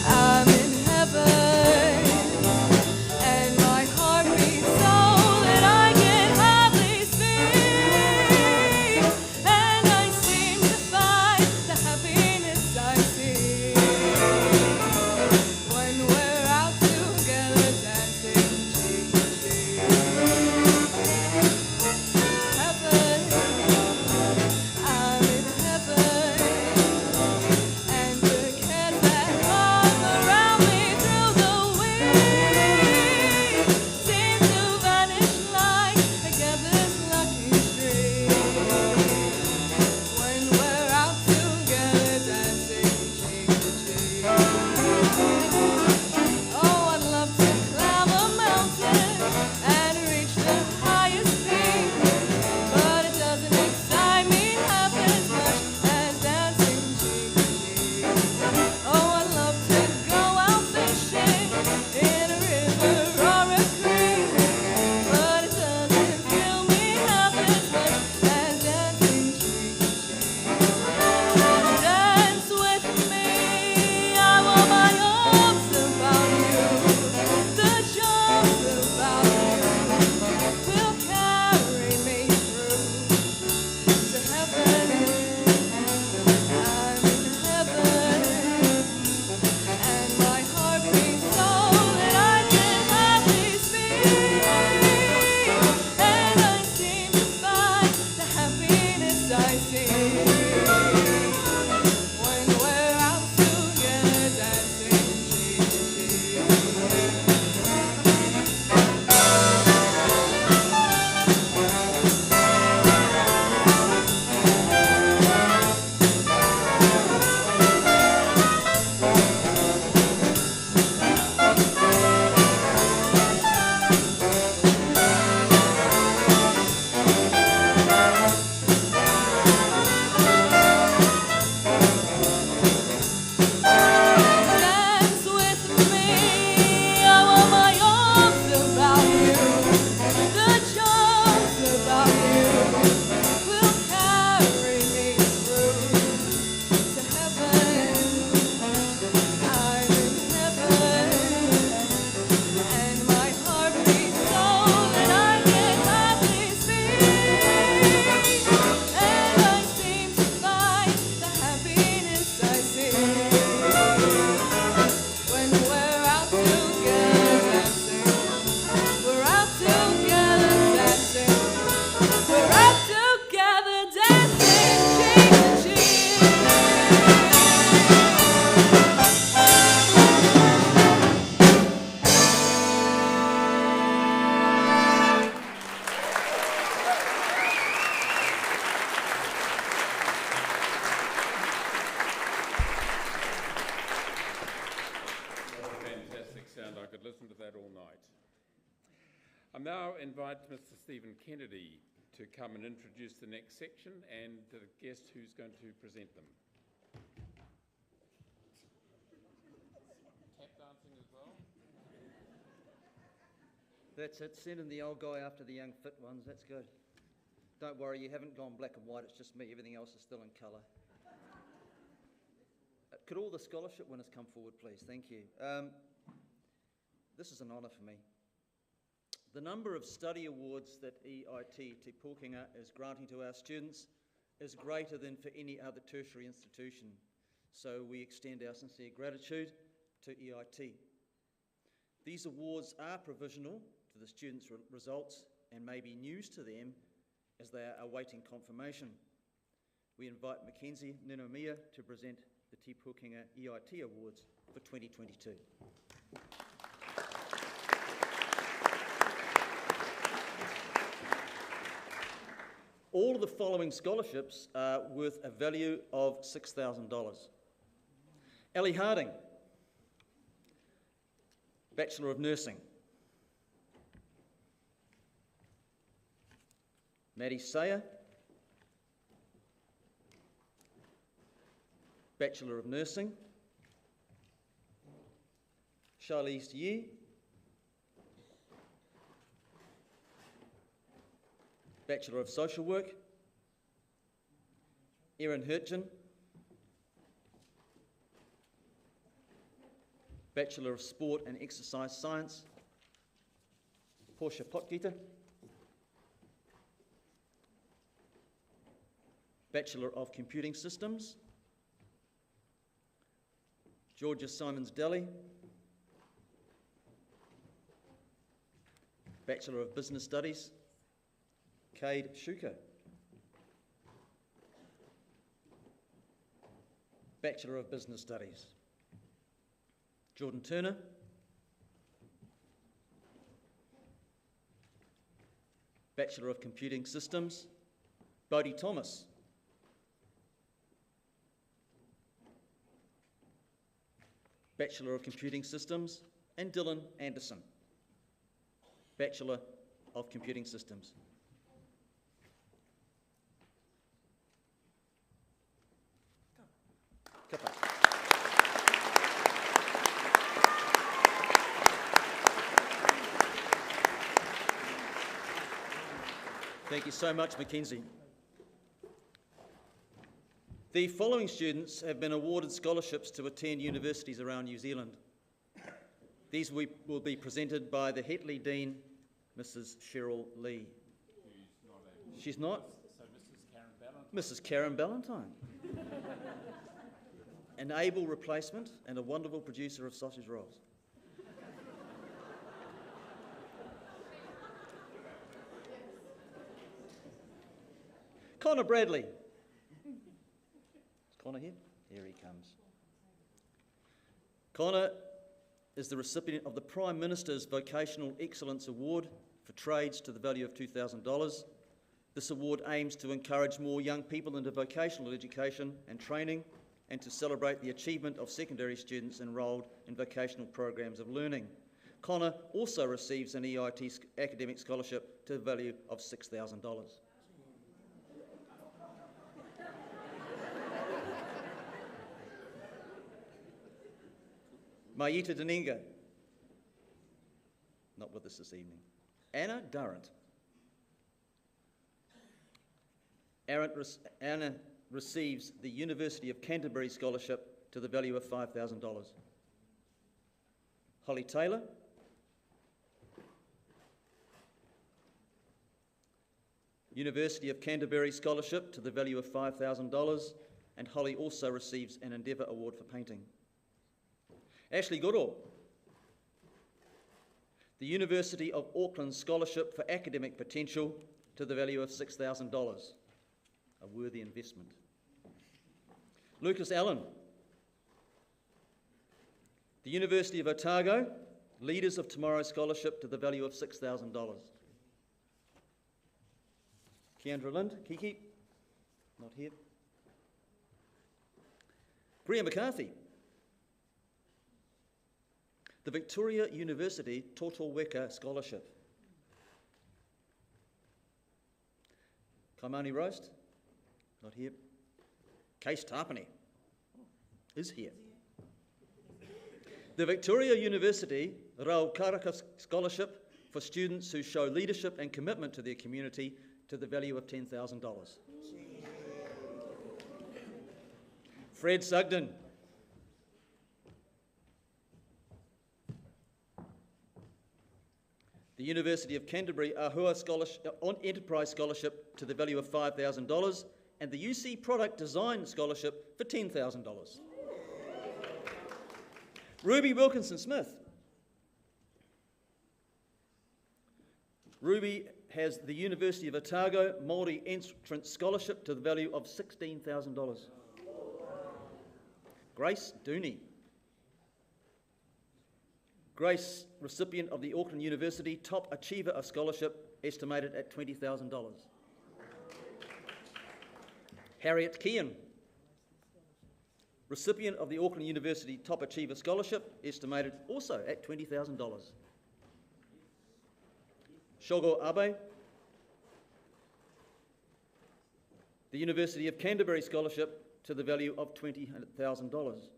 Speaker 6: I'm in heaven, and my heart beats so
Speaker 1: I now invite Mr Stephen Kennedy to come and introduce the next section and the guest who's going to present them. Tap dancing as well.
Speaker 11: That's it, sending the old guy after the young fit ones, that's good. Don't worry, you haven't gone black and white, it's just me, everything else is still in colour. Could all the scholarship winners come forward, please? Thank you. This is an honour for me. The number of study awards that EIT Te Pōkenga is granting to our students is greater than for any other tertiary institution, so we extend our sincere gratitude to EIT. These awards are provisional to the students' results and may be news to them as they are awaiting confirmation. We invite Mackenzie Ninomia to present the Te Pōkenga EIT Awards for 2022. All of the following scholarships are worth a value of $6,000. Ellie Harding, Bachelor of Nursing. Maddie Sayer, Bachelor of Nursing. Charlize Yee, Bachelor of Social Work. Erin Hirtgen, Bachelor of Sport and Exercise Science. Portia Potgieter, Bachelor of Computing Systems. Georgia Simons-Daly, Bachelor of Business Studies. Cade Shuker, Bachelor of Business Studies. Jordan Turner, Bachelor of Computing Systems. Bodie Thomas, Bachelor of Computing Systems. And Dylan Anderson, Bachelor of Computing Systems. Kapa. Thank you so much, Mackenzie. The following students have been awarded scholarships to attend universities around New Zealand. These will be presented by the Hetley Dean, Mrs. Cheryl Lee. She's not?
Speaker 1: So Mrs. Karen Ballantyne.
Speaker 11: Mrs. Karen Ballantyne. An able replacement and a wonderful producer of sausage rolls. Connor Bradley. Is Connor here? Here he comes. Connor is the recipient of the Prime Minister's Vocational Excellence Award for trades to the value of $2,000. This award aims to encourage more young people into vocational education and training and to celebrate the achievement of secondary students enrolled in vocational programs of learning. Connor also receives an EIT academic scholarship to the value of $6,000. Mayita Denenga, not with us this evening. Anna Durrant. Anna receives the University of Canterbury Scholarship to the value of $5,000. Holly Taylor. University of Canterbury Scholarship to the value of $5,000, and Holly also receives an Endeavour Award for painting. Ashley Goodall. The University of Auckland Scholarship for Academic Potential to the value of $6,000. A worthy investment. Lucas Allen. The University of Otago, Leaders of Tomorrow Scholarship to the value of $6,000. Keandra Lind, Kiki, not here. Bria McCarthy. The Victoria University Toto Weka Scholarship. Kaimani Roast? Not here. Case Tarpany is here. The Victoria University Rao Karakia Scholarship for students who show leadership and commitment to their community to the value of $10,000. Fred Sugden. The University of Canterbury Ahua Enterprise Scholarship to the value of $5,000 and the UC Product Design Scholarship for $10,000. Ruby Wilkinson-Smith. Ruby has the University of Otago Māori Entrance Scholarship to the value of $16,000. Grace Dooney. Grace, recipient of the Auckland University Top Achiever of Scholarship, estimated at $20,000. Harriet Kean. Recipient of the Auckland University Top Achiever Scholarship, estimated also at $20,000. Shogo Abe. The University of Canterbury Scholarship to the value of $20,000.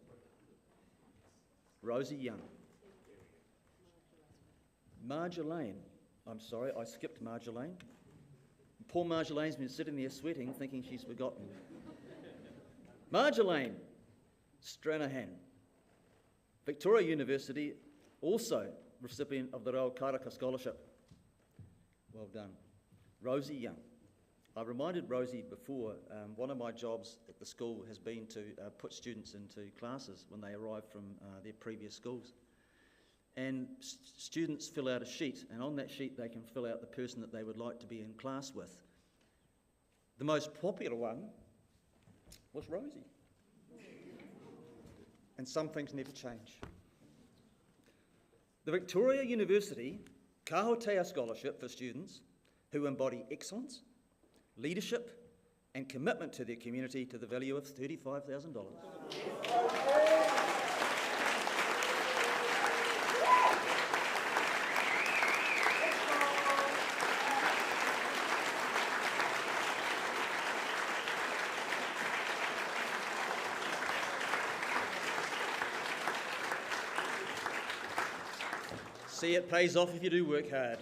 Speaker 11: Rosie Young. Marjolaine. I'm sorry, I skipped Marjolaine. Poor Marjolaine's been sitting there sweating, thinking she's forgotten. Marjolaine Stranahan. Victoria University, also recipient of the Rao Karakia Scholarship. Well done. Rosie Young. I reminded Rosie before, one of my jobs at the school has been to put students into classes when they arrive from their previous schools. And students fill out a sheet, and on that sheet they can fill out the person that they would like to be in class with. The most popular one was Rosie. And some things never change. The Victoria University Kahotea Scholarship for students who embody excellence, leadership and commitment to their community to the value of $35,000. See, it pays off if you do work hard.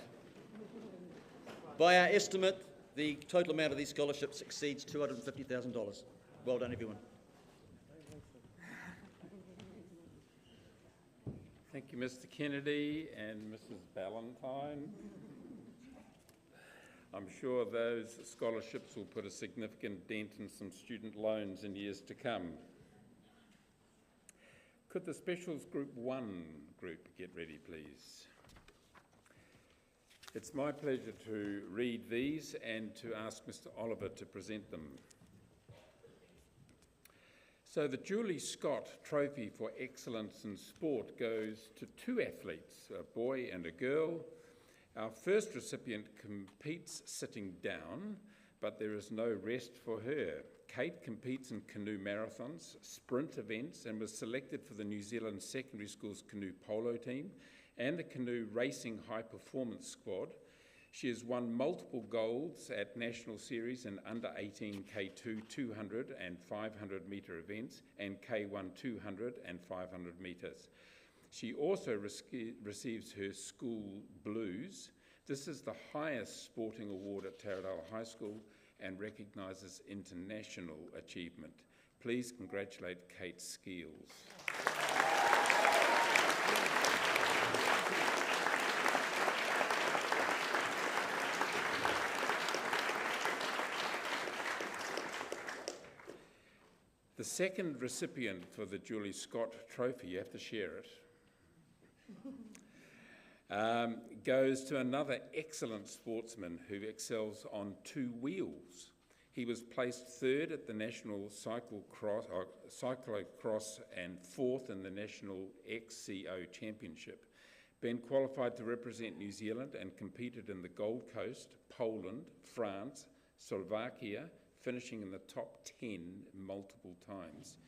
Speaker 11: By our estimate, the total amount of these scholarships exceeds $250,000. Well done, everyone.
Speaker 1: Thank you, Mr Kennedy and Mrs Ballantyne. I'm sure those scholarships will put a significant dent in some student loans in years to come. Could the Specials Group 1 group get ready, please? It's my pleasure to read these and to ask Mr Oliver to present them. So the Julie Scott Trophy for Excellence in Sport goes to two athletes, a boy and a girl. Our first recipient competes sitting down, but there is no rest for her. Kate competes in canoe marathons, sprint events, and was selected for the New Zealand Secondary School's canoe polo team and the canoe racing high-performance squad. She has won multiple golds at national series in under-18 K2 200 and 500 metre events and K1 200 and 500 metres. She also receives her school blues. This is the highest sporting award at Taradale High School and recognises international achievement. Please congratulate Kate Skeels. The second recipient for the Julie Scott Trophy, you have to share it, goes to another excellent sportsman who excels on two wheels. He was placed third at the National Cyclocross and fourth in the National XCO Championship. Ben qualified to represent New Zealand and competed in the Gold Coast, Poland, France, Slovakia, finishing in the top 10 multiple times.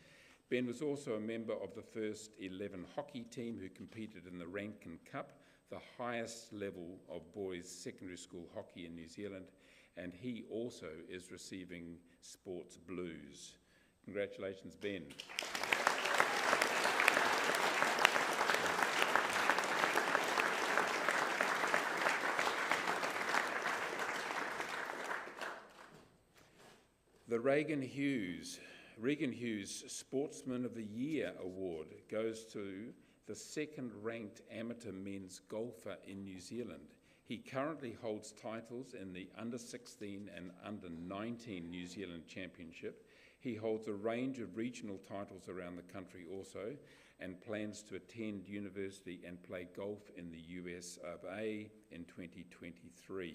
Speaker 1: Ben was also a member of the first 11 hockey team who competed in the Rankin Cup, the highest level of boys secondary school hockey in New Zealand, and he also is receiving Sports Blues. Congratulations, Ben. The Regan Hughes Sportsman of the Year Award goes to the second-ranked amateur men's golfer in New Zealand. He currently holds titles in the Under-16 and Under-19 New Zealand Championship. He holds a range of regional titles around the country also, and plans to attend university and play golf in the US of A in 2023.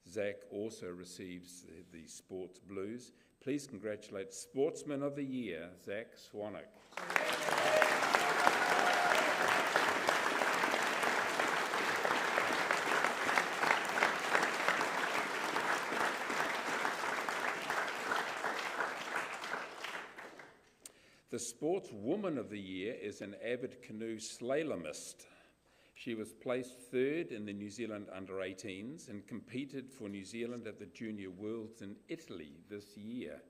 Speaker 1: Zach also receives the Sports Blues. Please congratulate Sportsman of the Year, Zach Swanwick. The Sportswoman of the Year is an avid canoe slalomist. She was placed third in the New Zealand Under-18s and competed for New Zealand at the Junior Worlds in Italy this year.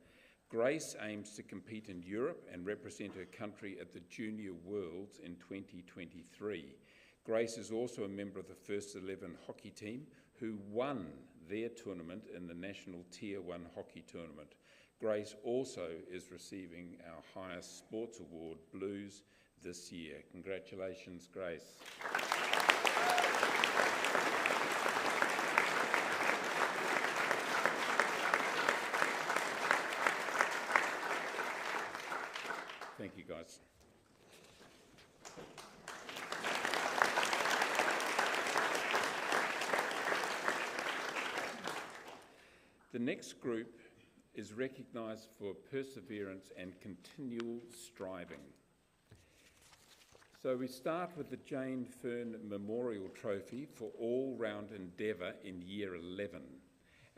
Speaker 1: Grace aims to compete in Europe and represent her country at the Junior Worlds in 2023. Grace is also a member of the First 11 hockey team who won their tournament in the National Tier 1 hockey tournament. Grace also is receiving our highest sports award, Blues, this year. Congratulations, Grace. Thank you, guys. The next group is recognised for perseverance and continual striving. So we start with the Jane Fern Memorial Trophy for all-round endeavour in Year 11.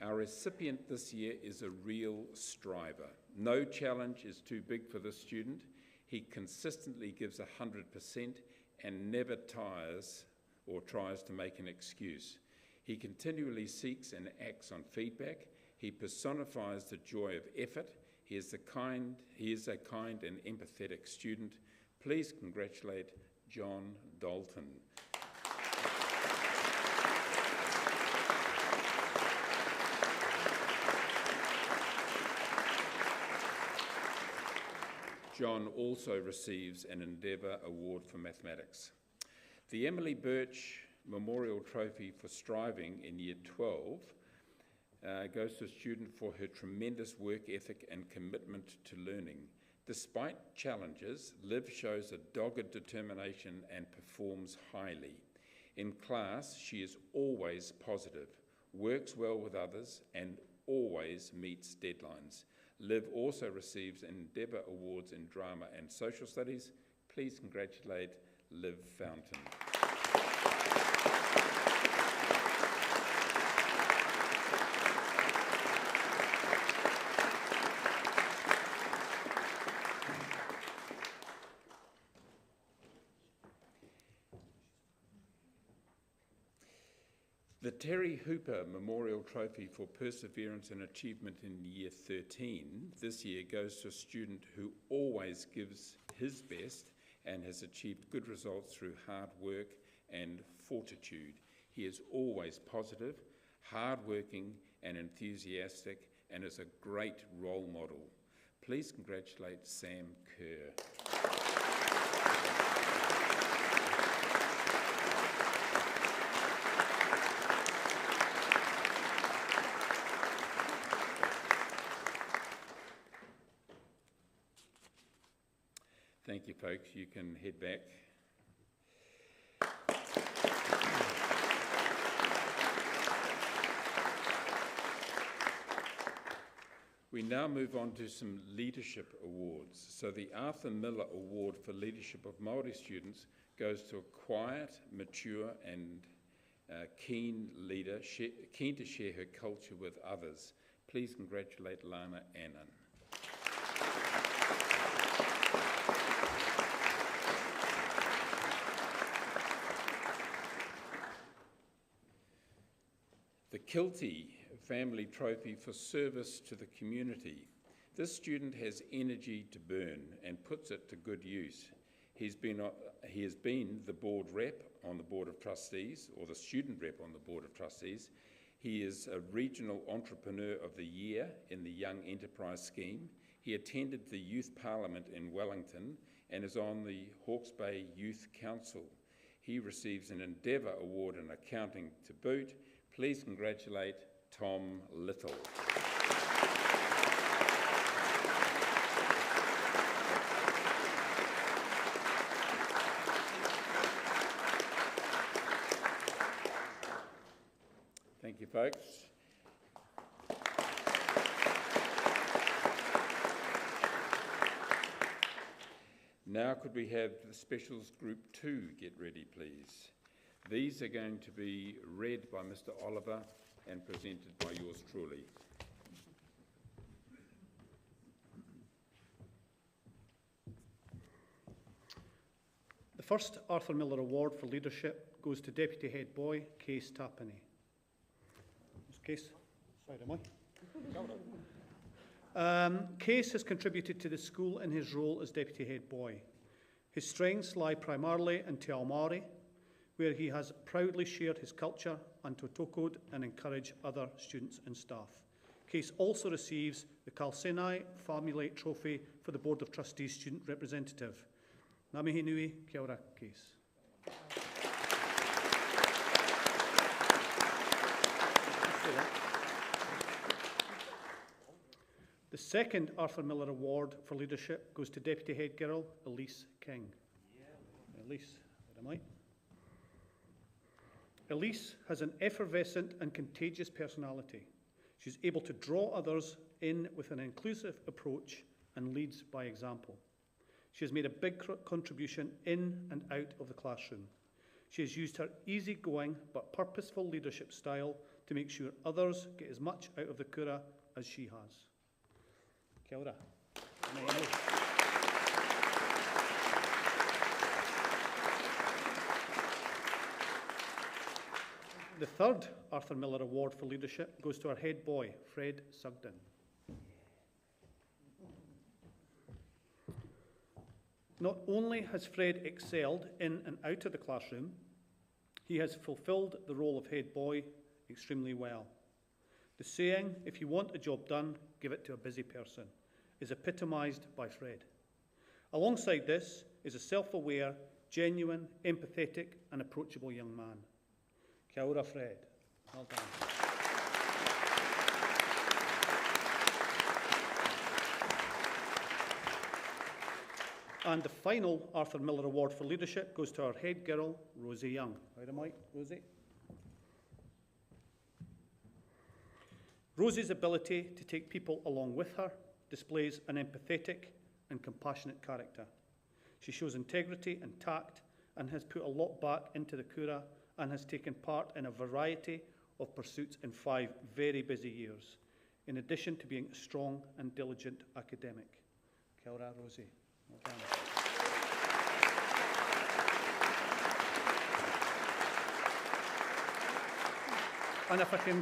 Speaker 1: Our recipient this year is a real striver. No challenge is too big for this student. He consistently gives 100% and never tires or tries to make an excuse. He continually seeks and acts on feedback. He personifies the joy of effort. He is a kind and empathetic student. Please congratulate John Dalton. John also receives an Endeavour Award for Mathematics. The Emily Birch Memorial Trophy for Striving in Year 12 goes to a student for her tremendous work ethic and commitment to learning. Despite challenges, Liv shows a dogged determination and performs highly. In class, she is always positive, works well with others, and always meets deadlines. Liv also receives Endeavour Awards in Drama and Social Studies. Please congratulate Liv Fountain. The Terry Hooper Memorial Trophy for Perseverance and Achievement in Year 13 this year goes to a student who always gives his best and has achieved good results through hard work and fortitude. He is always positive, hard-working and enthusiastic, and is a great role model. Please congratulate Sam Kerr. Thank you, folks. You can head back. We now move on to some leadership awards. So the Arthur Miller Award for Leadership of Māori Students goes to a quiet, mature and keen leader, keen to share her culture with others. Please congratulate Lana Annan. The Kiltie Family Trophy for service to the community. This student has energy to burn and puts it to good use. He has been the board rep on the Board of Trustees, or the student rep on the Board of Trustees. He is a Regional Entrepreneur of the Year in the Young Enterprise Scheme. He attended the Youth Parliament in Wellington and is on the Hawke's Bay Youth Council. He receives an Endeavour Award in accounting to boot. Please congratulate Tom Little. Thank you, folks. Now could we have the Specials Group 2 get ready, please? These are going to be read by Mr Oliver and presented by yours truly.
Speaker 4: The first Arthur Miller Award for Leadership goes to Deputy Head Boy, Case Tappenny. Case, sorry, am I? Case has contributed to the school in his role as Deputy Head Boy. His strengths lie primarily in Te Ao Māori, where he has proudly shared his culture and totoko'd and encouraged other students and staff. Case also receives the Kalsenai Family Trophy for the Board of Trustees Student Representative. Ngā mihi nui, kia ora, Case. The second Arthur Miller Award for Leadership goes to Deputy Head Girl, Elise King. Elise, where am I? Elise has an effervescent and contagious personality. She's able to draw others in with an inclusive approach and leads by example. She has made a big contribution in and out of the classroom. She has used her easygoing but purposeful leadership style to make sure others get as much out of the kura as she has. Kia ora. The third Arthur Miller Award for Leadership goes to our head boy, Fred Sugden. Not only has Fred excelled in and out of the classroom, he has fulfilled the role of head boy extremely well. The saying, if you want a job done, give it to a busy person, is epitomised by Fred. Alongside this is a self-aware, genuine, empathetic and approachable young man. Kia ora, Fred. Well done. And the final Arthur Miller Award for Leadership goes to our head girl, Rosie Young. Where am I, Rosie? Rosie's ability to take people along with her displays an empathetic and compassionate character. She shows integrity and tact and has put a lot back into the kura and has taken part in a variety of pursuits in 5 very busy years, in addition to being a strong and diligent academic. Kia ora, Rosie. Well done. And if I can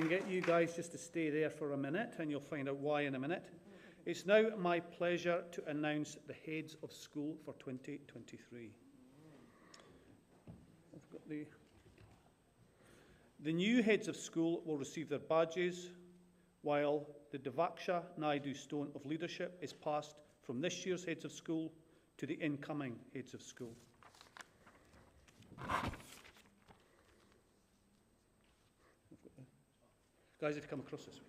Speaker 4: get you guys just to stay there for a minute, and you'll find out why in a minute. It's now my pleasure to announce the heads of school for 2023. I've got the new heads of school will receive their badges, while the Devaksha Naidu Stone of Leadership is passed from this year's heads of school to the incoming heads of school. Guys, if you come across this way.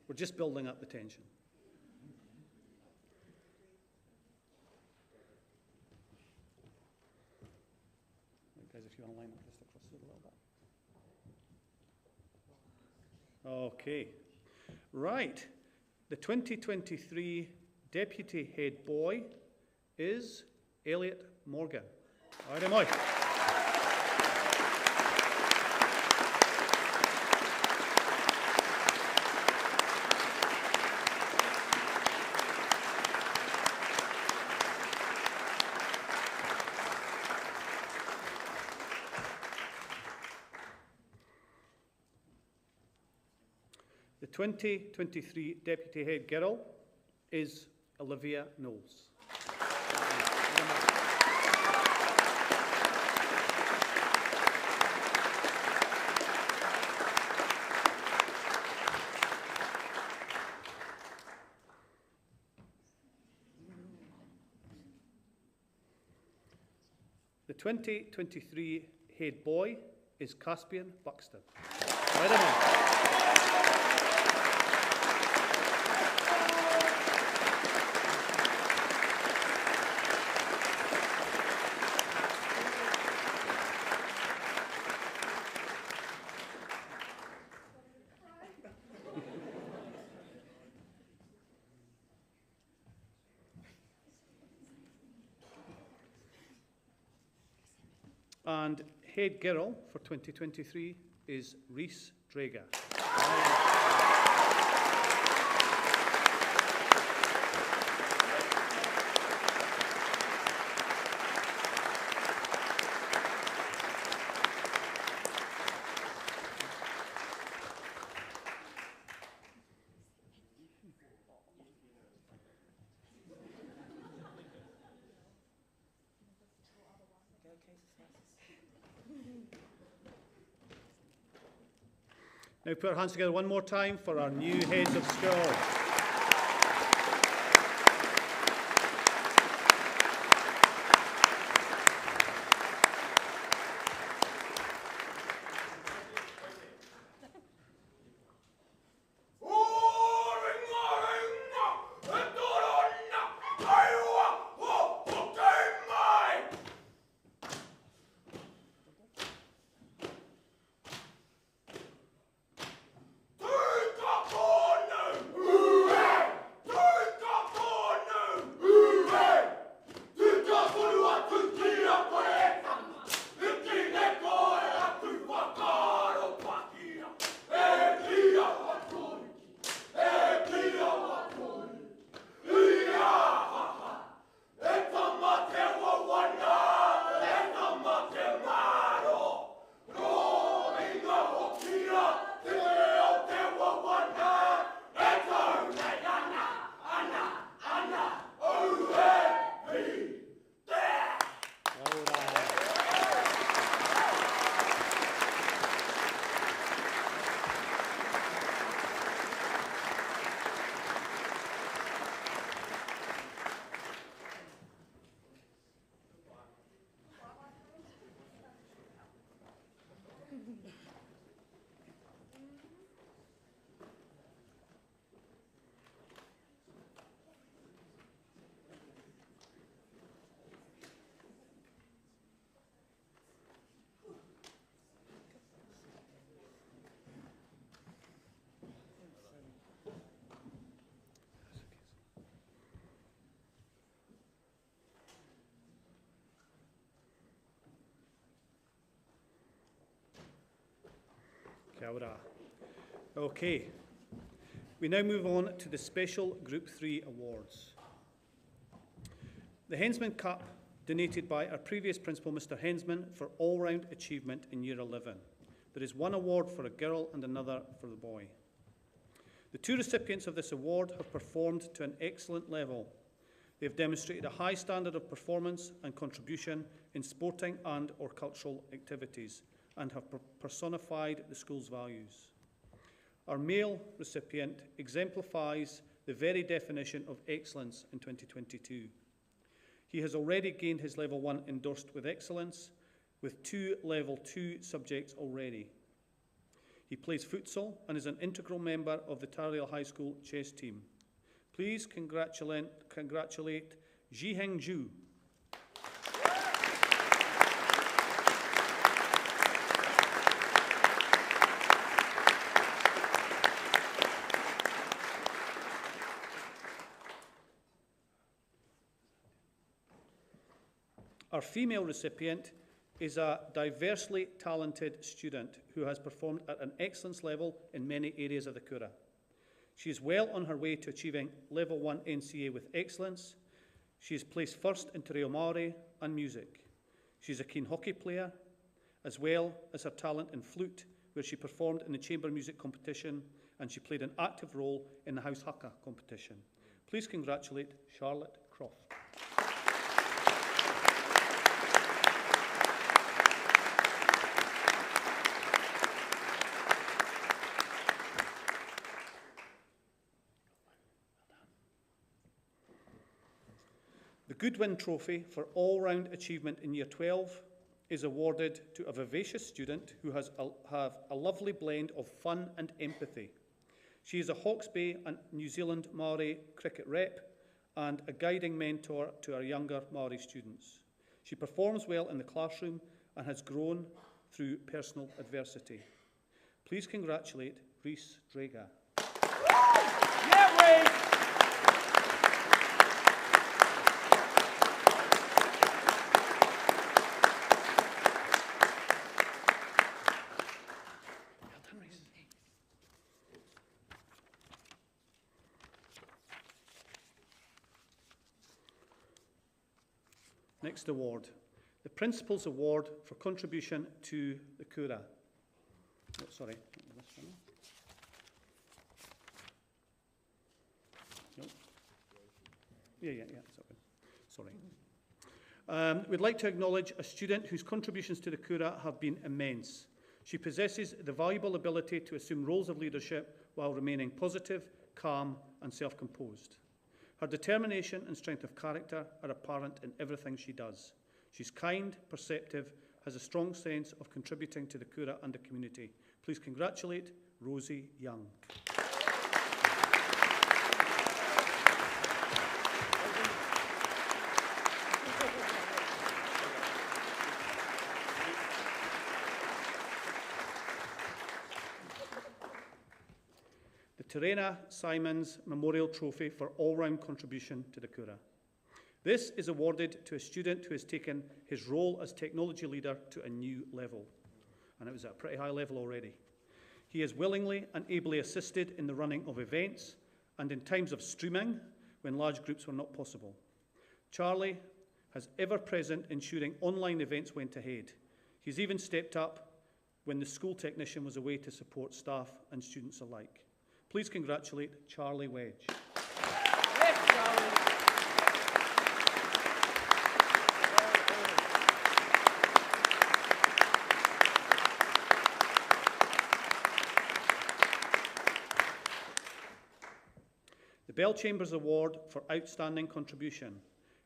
Speaker 4: We're just building up the tension. Right, guys, if you want to line up just across it a little bit. Okay. Right. The 2023 Deputy Head Boy is Elliot Morgan. All right, moi. The 2023 Deputy Head Girl is Olivia Knowles. The 2023 Head Boy is Caspian Buxton. Let him in. And Head Girl for 2023 is Reese Drager. Now put our hands together one more time for our new heads of school. Kia ora. Okay, we now move on to the special Group 3 awards. The Hensman Cup, donated by our previous principal, Mr Hensman, for all-round achievement in Year 11. There is one award for a girl and another for the boy. The two recipients of this award have performed to an excellent level. They have demonstrated a high standard of performance and contribution in sporting and or cultural activities and have personified the school's values. Our male recipient exemplifies the very definition of excellence in 2022. He has already gained his Level 1 endorsed with excellence, with 2 Level 2 subjects already. He plays futsal and is an integral member of the Taradale High School chess team. Please congratulate Jiheng Zhu. Our female recipient is a diversely talented student who has performed at an excellence level in many areas of the Kura. She is well on her way to achieving Level 1 NCA with excellence. She is placed first in Te Reo Māori and music. She is a keen hockey player, as well as her talent in flute, where she performed in the chamber music competition and she played an active role in the House Haka competition. Please congratulate Charlotte Croft. The Goodwin Trophy for all-round achievement in Year 12 is awarded to a vivacious student who has a lovely blend of fun and empathy. She is a Hawke's Bay and New Zealand Māori cricket rep and a guiding mentor to our younger Māori students. She performs well in the classroom and has grown through personal adversity. Please congratulate Rhys Drager.
Speaker 3: Yeah, Rhys!
Speaker 4: Next award, the Principal's Award for contribution to the Kura. Oh, sorry, this one. Nope. Yeah, it's okay. Sorry. We'd like to acknowledge a student whose contributions to the Kura have been immense. She possesses the valuable ability to assume roles of leadership while remaining positive, calm, and self-composed. Her determination and strength of character are apparent in everything she does. She's kind, perceptive, has a strong sense of contributing to the Kura and the community. Please congratulate Rosie Young. Terena Simons Memorial Trophy for all-round contribution to the Kura. This is awarded to a student who has taken his role as technology leader to a new level, and it was at a pretty high level already. He has willingly and ably assisted in the running of events and in times of streaming when large groups were not possible. Charlie has ever present ensuring online events went ahead. He's even stepped up when the school technician was away to support staff and students alike. Please congratulate Charlie Wedge.
Speaker 3: Yes, Charlie.
Speaker 4: The Bell Chambers Award for Outstanding Contribution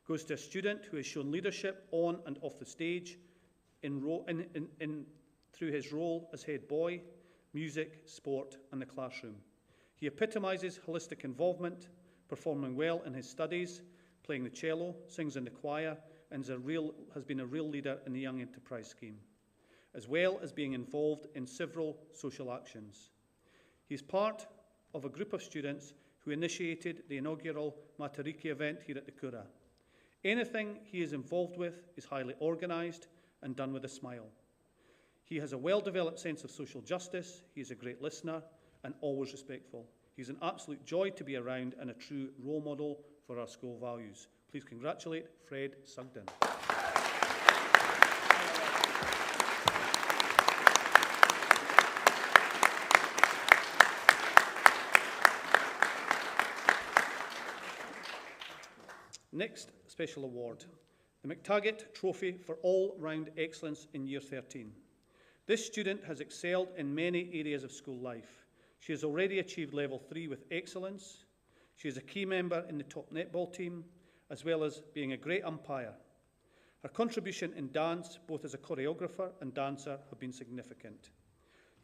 Speaker 4: goes to a student who has shown leadership on and off the stage through his role as head boy, music, sport, and the classroom. He epitomises holistic involvement, performing well in his studies, playing the cello, sings in the choir, and has been a real leader in the Young Enterprise Scheme, as well as being involved in several social actions. He is part of a group of students who initiated the inaugural Matariki event here at the Kura. Anything he is involved with is highly organised and done with a smile. He has a well-developed sense of social justice, he is a great listener, and always respectful. He's an absolute joy to be around and a true role model for our school values. Please congratulate Fred Sugden. Next special award, the McTaggart Trophy for All-Round Excellence in Year 13. This student has excelled in many areas of school life. She has already achieved level 3 with excellence. She is a key member in the top netball team, as well as being a great umpire. Her contribution in dance, both as a choreographer and dancer, have been significant.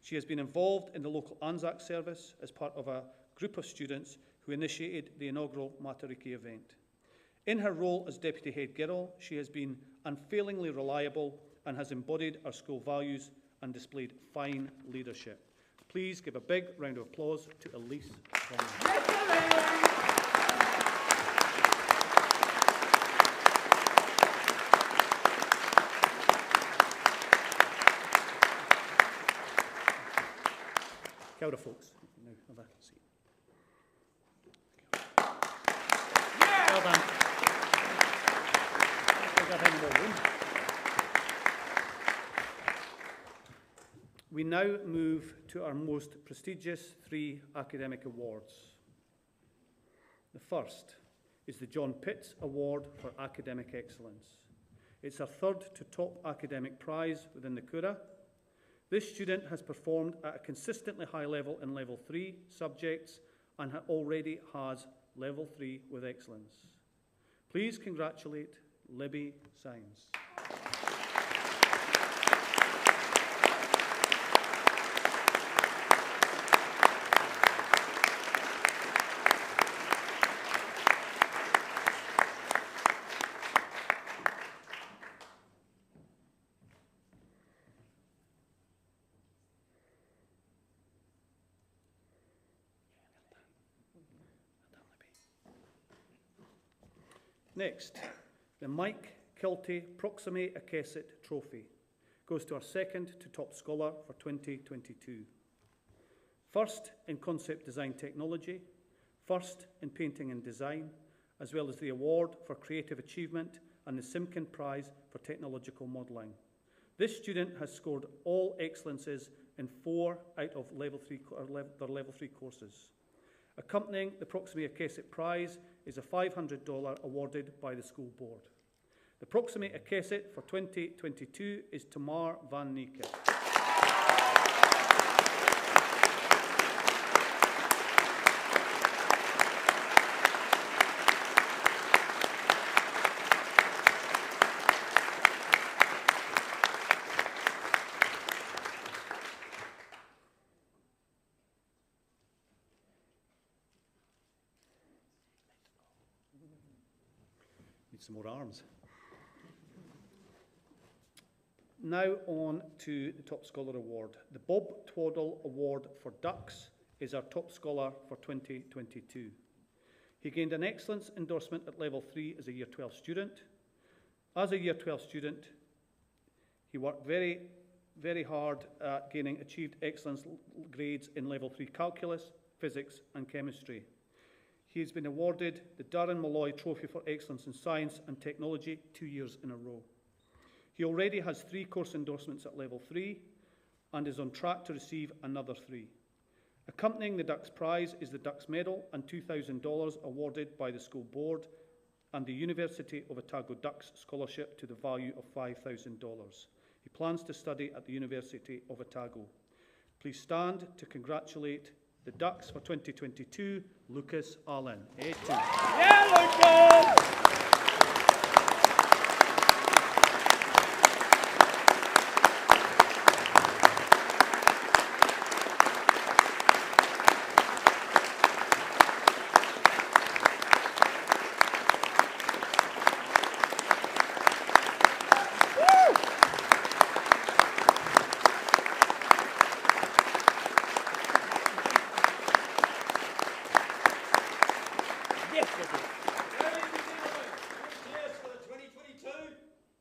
Speaker 4: She has been involved in the local Anzac service as part of a group of students who initiated the inaugural Matariki event. In her role as Deputy Head Girl, she has been unfailingly reliable and has embodied our school values and displayed fine leadership. Please give a big round of applause to Elise Conlon. Kia ora, folks. Now have a seat. Yeah. Well done. We now move to our most prestigious 3 academic awards. The first is the John Pitts Award for Academic Excellence. It's our 3rd to top academic prize within the Kura. This student has performed at a consistently high level in Level 3 subjects and already has Level 3 with excellence. Please congratulate Libby Symes. Next, the Mike Kilty Proxime Akesset Trophy goes to our 2nd to top scholar for 2022. 1st in Concept Design Technology, 1st in Painting and Design, as well as the Award for Creative Achievement and the Simkin Prize for Technological Modelling. This student has scored all excellences in 4 out of their Level 3 courses. Accompanying the Proxime Akesset Prize is a $500 awarded by the school board. The Proxime Akesset for 2022 is Tamar van Nieke. Need some more arms. Now on to the Top Scholar Award. The Bob Twaddle Award for Ducks is our top scholar for 2022. He gained an excellence endorsement at Level 3 as a Year 12 student. As a Year 12 student, he worked very, very hard at achieved excellence grades in Level 3 calculus, physics and chemistry. He has been awarded the Darren Malloy Trophy for Excellence in Science and Technology 2 years in a row. He already has 3 course endorsements at Level 3 and is on track to receive another 3. Accompanying the Ducks Prize is the Ducks Medal and $2,000 awarded by the school board and the University of Otago Ducks Scholarship to the value of $5,000. He plans to study at the University of Otago. Please stand to congratulate the Ducks for 2022, Lucas Allen. A2.
Speaker 3: Yeah, Lucas!
Speaker 11: Cheers for the 2022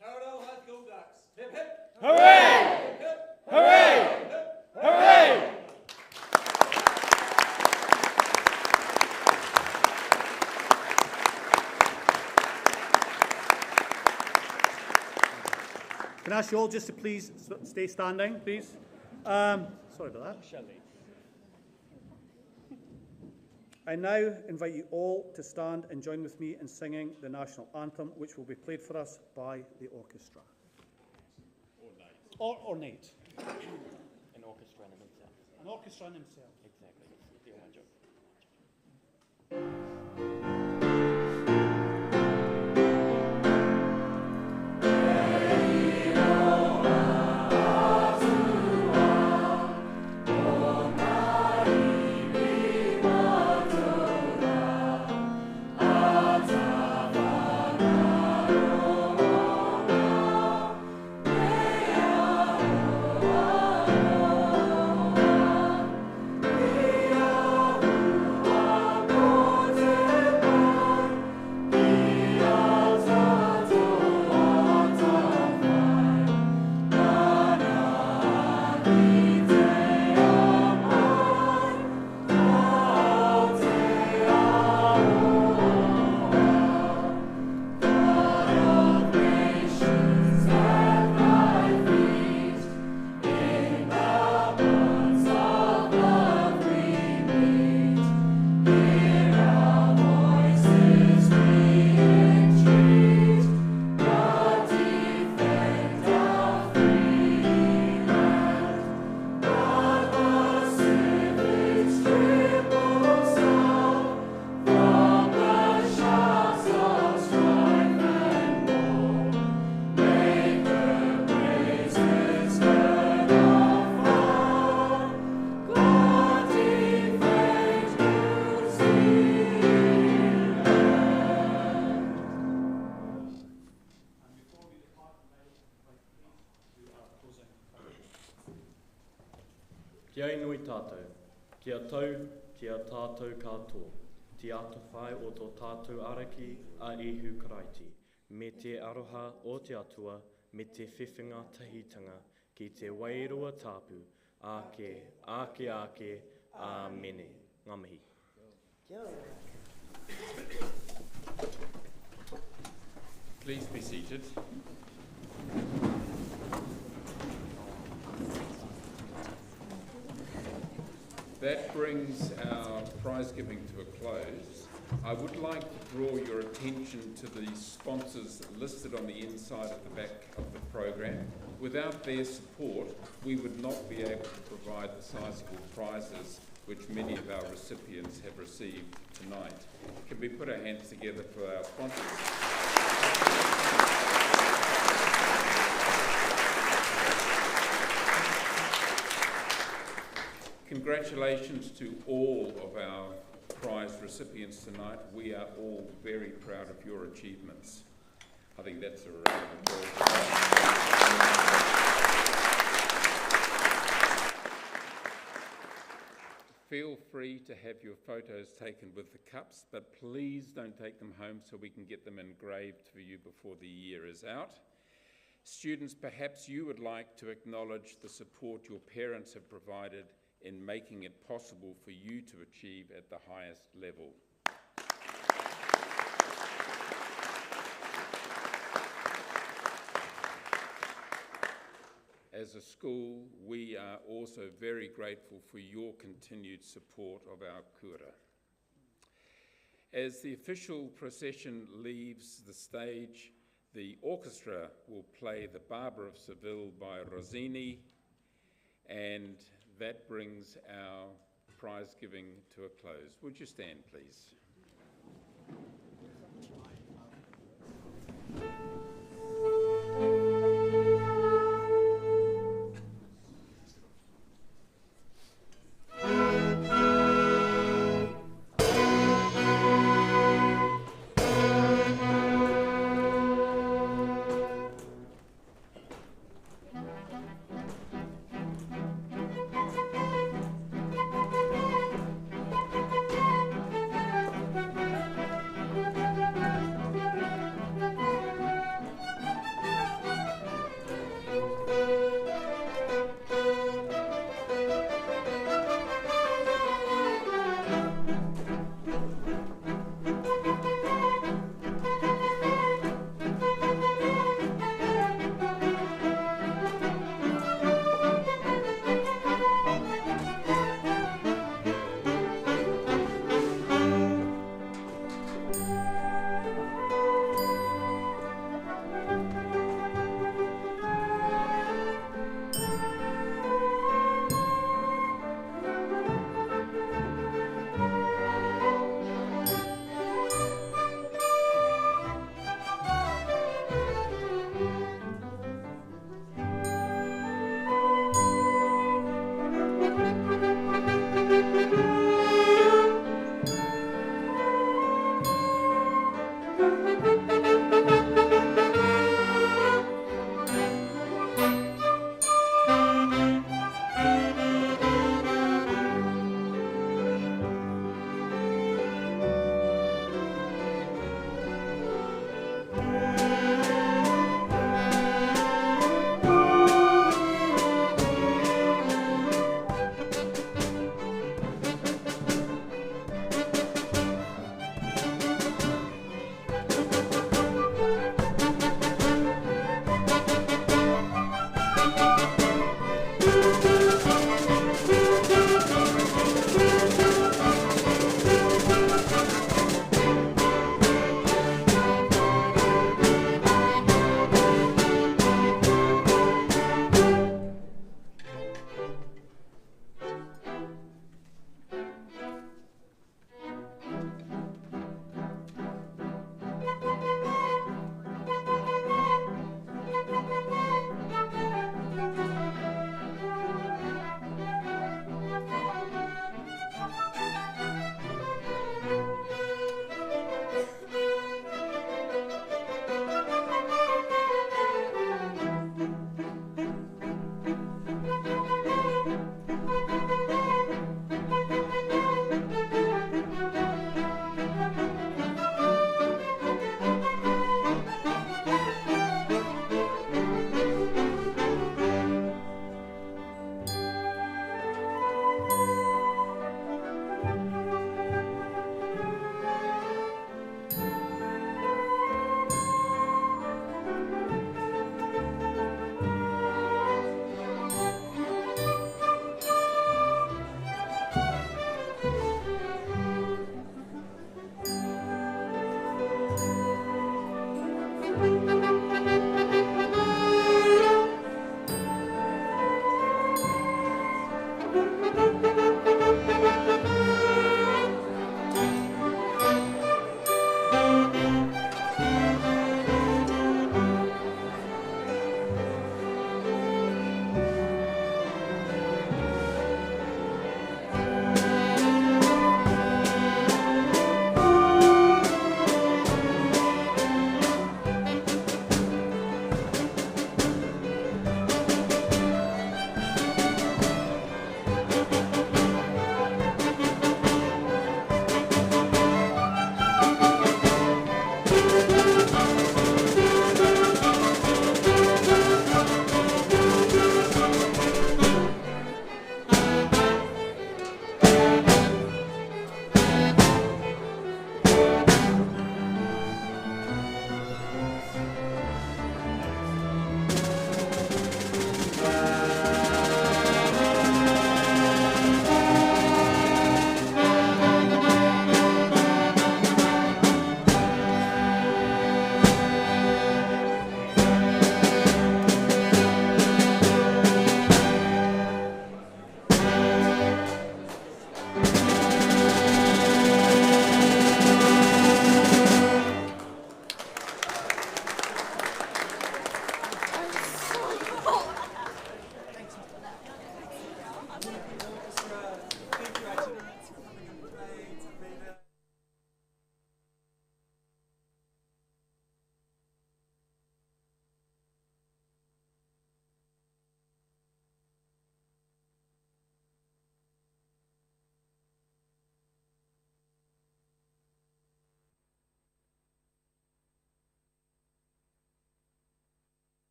Speaker 11: Taradale High School Ducks. Hip hip.
Speaker 3: Hooray! Hooray! Hooray!
Speaker 4: Can I ask you all just to please stay standing, please? Sorry about that. I now invite you all to stand and join with me in singing the national anthem, which will be played for us by the orchestra. Or ornate.
Speaker 12: An orchestra in himself.
Speaker 4: An orchestra in himself.
Speaker 12: Exactly. Yeah, one joke.
Speaker 6: Oh,
Speaker 3: Kia inui tātou, kia tau, kia tātou katoa, te ato whai o tō tātou araki a ihu karaiti, me te aroha o te atua, me te whiwhinga tahitanga, ki te wairua tāpu, ake, ake, ake, āmene. Ngā mihi.
Speaker 1: Please be seated. That brings our prize giving to a close. I would like to draw your attention to the sponsors listed on the inside at the back of the program. Without their support, we would not be able to provide the sizable prizes which many of our recipients have received tonight. Can we put our hands together for our sponsors? Congratulations to all of our prize recipients tonight. We are all very proud of your achievements. I think that's a round of applause. Feel free to have your photos taken with the cups, but please don't take them home so we can get them engraved for you before the year is out. Students, perhaps you would like to acknowledge the support your parents have provided in making it possible for you to achieve at the highest level. As a school, we are also very grateful for your continued support of our kura. As the official procession leaves the stage, the orchestra will play The Barber of Seville by Rossini, and that brings our prize giving to a close. Would you stand, please?